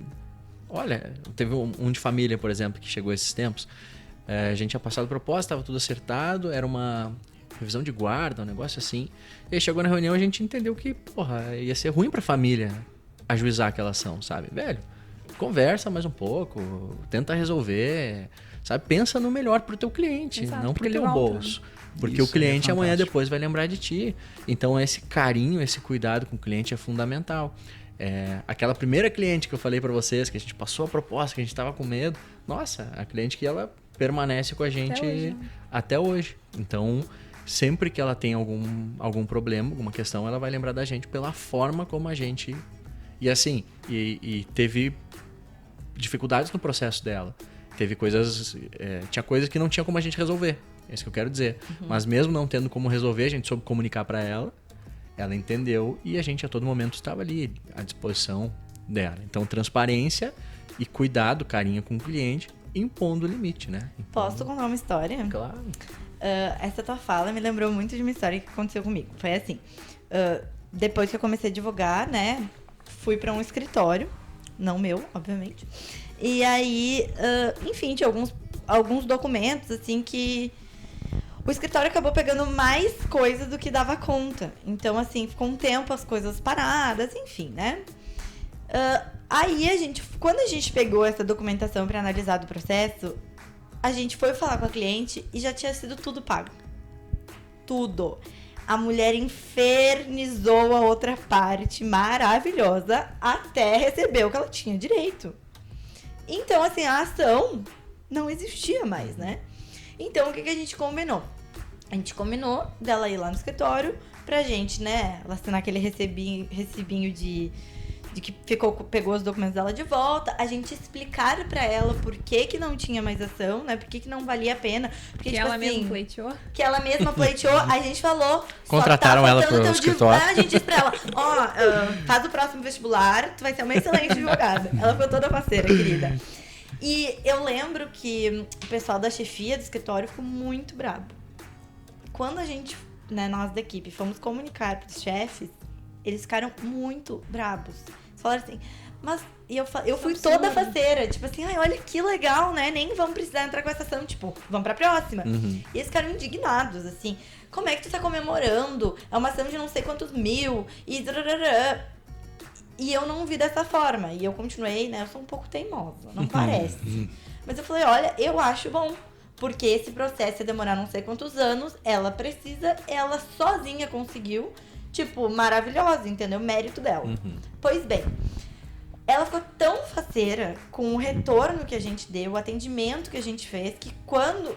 Olha, teve um de família, por exemplo, que chegou esses tempos. A gente tinha passado proposta, estava tudo acertado, era uma revisão de guarda, um negócio assim. E aí chegou na reunião, a gente entendeu que, ia ser ruim pra família ajuizar aquela ação, sabe? Velho, conversa mais um pouco, tenta resolver... Sabe? Pensa no melhor pro teu cliente, não pro teu bolso. Porque o cliente amanhã depois vai lembrar de ti. Então esse carinho, esse cuidado com o cliente é fundamental. Aquela primeira cliente que eu falei para vocês, que a gente passou a proposta, que a gente tava com medo. Nossa, a cliente que ela permanece com a gente até hoje. Então, sempre que ela tem algum problema, alguma questão, ela vai lembrar da gente pela forma como a gente... E assim, e teve dificuldades no processo dela. Teve coisas... tinha coisas que não tinha como a gente resolver. É isso que eu quero dizer. Mas mesmo não tendo como resolver, a gente soube comunicar para ela. Ela entendeu e a gente a todo momento estava ali à disposição dela. Então, transparência e cuidado, carinho com o cliente, impondo o limite, né? Então, posso contar uma história? Claro. Essa tua fala me lembrou muito de uma história que aconteceu comigo. Foi assim, depois que eu comecei a advogar, né, fui para um escritório, não meu, obviamente. E aí, enfim, tinha alguns documentos, assim, que o escritório acabou pegando mais coisas do que dava conta. Então, assim, ficou um tempo as coisas paradas, enfim, né? Aí, quando a gente pegou essa documentação para analisar do processo, a gente foi falar com a cliente e já tinha sido tudo pago. Tudo. A mulher infernizou a outra parte, maravilhosa, até receber o que ela tinha direito. Então, assim, a ação não existia mais, né? Então, o que a gente combinou? A gente combinou dela ir lá no escritório pra gente, né, ela assinar aquele recibinho de que pegou os documentos dela de volta, a gente explicar pra ela por que não tinha mais ação, né, por que não valia a pena. Porque, que tipo, ela assim, mesma pleiteou? Que ela mesma pleiteou, a gente falou... Contrataram ela pro escritório. A gente disse pra ela, faz o próximo vestibular, tu vai ser uma excelente advogada. Ela ficou toda faceira, querida. E eu lembro que o pessoal da chefia do escritório ficou muito bravo. Quando a gente, né, nós da equipe, fomos comunicar pros chefes, eles ficaram muito bravos. Falaram assim, mas... E eu fui toda faceira, tipo assim, ai, olha que legal, né? Nem vamos precisar entrar com essa ação, tipo, vamos pra próxima. E eles ficaram indignados, assim. Como é que tu tá comemorando? É uma ação de não sei quantos mil, e... E eu não vi dessa forma. E eu continuei, né? Eu sou um pouco teimosa, não parece. Mas eu falei, olha, eu acho bom. Porque esse processo ia demorar não sei quantos anos. Ela sozinha conseguiu. Tipo, maravilhosa, entendeu? Mérito dela. Pois bem, ela ficou tão faceira com o retorno que a gente deu, o atendimento que a gente fez, que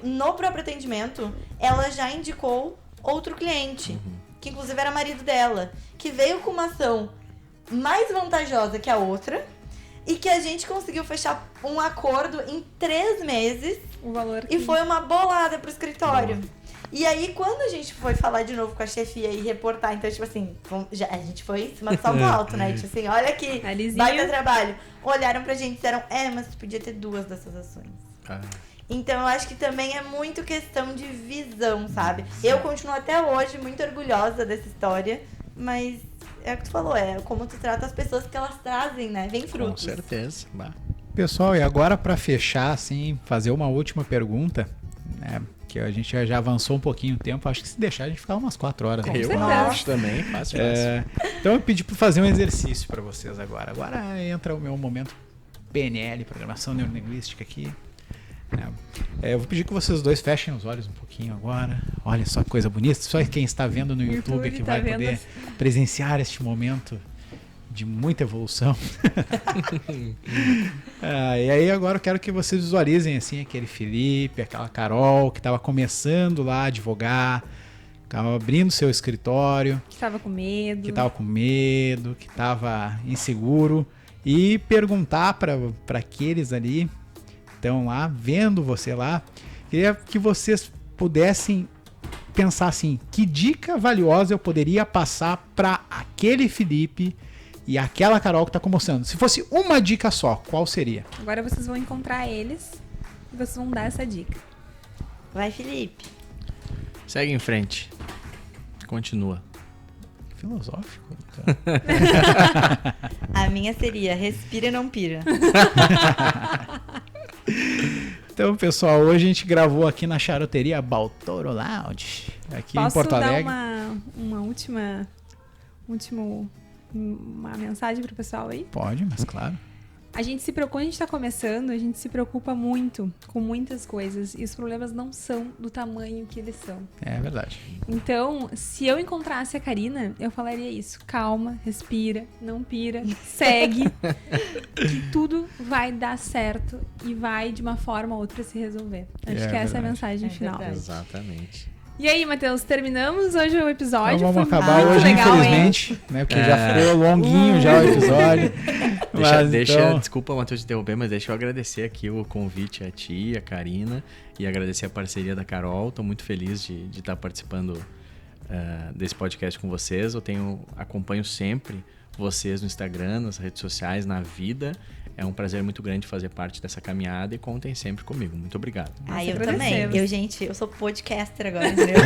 no próprio atendimento, ela já indicou outro cliente. Que inclusive era marido dela. Que veio com uma ação mais vantajosa que a outra e que a gente conseguiu fechar um acordo em 3 meses o valor e foi uma bolada pro escritório. E aí, quando a gente foi falar de novo com a chefia e reportar, então, tipo assim, a gente foi em cima do salto alto, né? Tipo assim, olha aqui, baita trabalho. Olharam pra gente e disseram, mas tu podia ter 2 dessas ações. Então, eu acho que também é muito questão de visão, sabe? Eu continuo até hoje muito orgulhosa dessa história, mas é o que tu falou, é como tu trata as pessoas que elas trazem, né? Vem frutos. Com certeza. Pessoal, e agora para fechar, assim, fazer uma última pergunta, né? Que a gente já avançou um pouquinho o tempo, acho que se deixar a gente ficar umas 4 horas. Eu acho também, fácil. Então eu pedi para fazer um exercício para vocês agora. Agora entra o meu momento PNL, Programação Neurolinguística aqui. Eu vou pedir que vocês dois fechem os olhos um pouquinho agora. Olha só que coisa bonita. Só quem está vendo no YouTube que vai poder presenciar este momento de muita evolução. E aí agora eu quero que vocês visualizem assim aquele Felipe, aquela Carol que estava começando lá a advogar, estava abrindo seu escritório, que estava com medo, que estava inseguro, e perguntar para aqueles ali estão lá vendo você lá, queria que vocês pudessem pensar assim, que dica valiosa eu poderia passar para aquele Felipe e aquela Carol que está começando. Se fosse uma dica só, qual seria? Agora vocês vão encontrar eles e vocês vão dar essa dica. Vai, Felipe. Segue em frente. Continua. Filosófico. A minha seria, respira e não pira. Então, pessoal, hoje a gente gravou aqui na Charuteria Baltoro Lounge, aqui em Porto Alegre. Posso dar uma última mensagem pro pessoal aí? Pode, mas claro. A gente se preocupa, quando a gente tá começando, a gente se preocupa muito com muitas coisas e os problemas não são do tamanho que eles são. É verdade. Então, se eu encontrasse a Karina, eu falaria isso. Calma, respira, não pira, segue, que tudo vai dar certo e vai de uma forma ou outra se resolver. Acho que essa é a mensagem final. Verdade. Exatamente. E aí, Matheus, terminamos hoje o episódio. Então vamos foi acabar muito hoje, legal, infelizmente, né? Porque já ficou longuinho já o episódio. Desculpa, Matheus, te interromper, mas deixa eu agradecer aqui o convite a ti, a Karina, e agradecer a parceria da Carol. Estou muito feliz de estar participando desse podcast com vocês. Acompanho sempre vocês no Instagram, nas redes sociais, na vida. É um prazer muito grande fazer parte dessa caminhada e contem sempre comigo. Muito obrigado. Eu também. Eu sou podcaster agora, entendeu?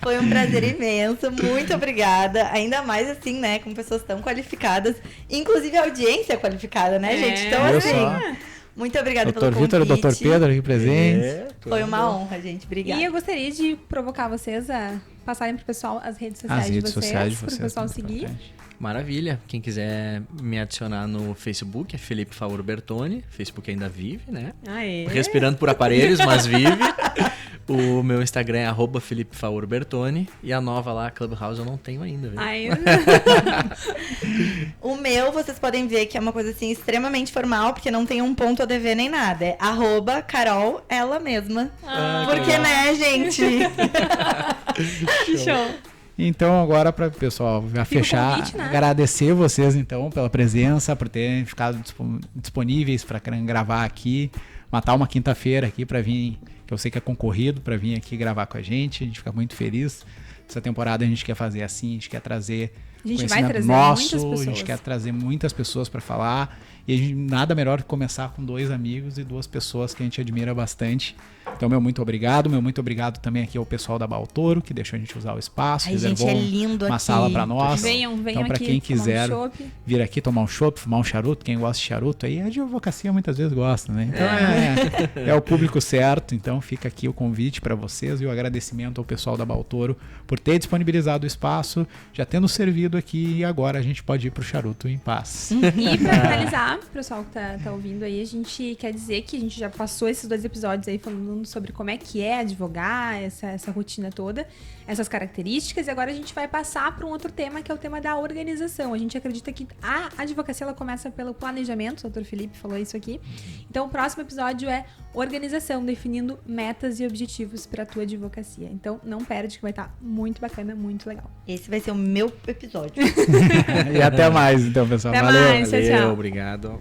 Foi um prazer imenso. Muito obrigada. Ainda mais assim, né? Com pessoas tão qualificadas. Inclusive a audiência é qualificada, né, gente? Então, assim... Muito obrigada pelo convite. Dr. Vitor, Dr. Pedro aqui presentes. Foi uma honra, gente. Obrigada. E eu gostaria de provocar vocês a passarem pro pessoal as redes sociais de vocês, pro pessoal seguir. Maravilha. Quem quiser me adicionar no Facebook é Felipe Faur Bertoni. Facebook ainda vive, né? Respirando por aparelhos, mas vive. O meu Instagram é @Felipe Faur Bertoni. E a nova lá, Clubhouse, eu não tenho ainda. O meu, vocês podem ver que é uma coisa assim extremamente formal, porque não tem um ponto ADV nem nada. É @Carol, ela mesma. Porque, né, gente? Que show. Então, agora, para o pessoal já fechar, convite, né? Agradecer vocês, então, pela presença, por terem ficado disponíveis para gravar aqui, matar uma quinta-feira aqui para vir, que eu sei que é concorrido, para vir aqui gravar com a gente fica muito feliz. Essa temporada a gente quer fazer assim, a gente quer trazer conhecimento nosso, a gente quer trazer muitas pessoas para falar, e nada melhor que começar com 2 amigos e 2 pessoas que a gente admira bastante. Então, meu muito obrigado também aqui ao pessoal da Baltoro, que deixou a gente usar o espaço, reservou uma sala para nós. Venham então, para quem quiser vir aqui tomar um chopp, fumar um charuto, quem gosta de charuto, aí a advocacia muitas vezes gosta, né? Então, é o público certo. Então, fica aqui o convite para vocês e o agradecimento ao pessoal da Baltoro por ter disponibilizado o espaço, já tendo servido aqui, e agora a gente pode ir pro charuto em paz. E para finalizar, pessoal que tá ouvindo aí, a gente quer dizer que a gente já passou esses 2 episódios aí falando sobre como é que é advogar, essa rotina toda, essas características, e agora a gente vai passar para um outro tema, que é o tema da organização. A gente acredita que a advocacia ela começa pelo planejamento, o Dr. Felipe falou isso aqui. Então, o próximo episódio é organização, definindo metas e objetivos para a tua advocacia. Então, não perde, que vai estar muito bacana, muito legal. Esse vai ser o meu episódio. E até mais, então, pessoal. Até mais, tchau. Obrigado.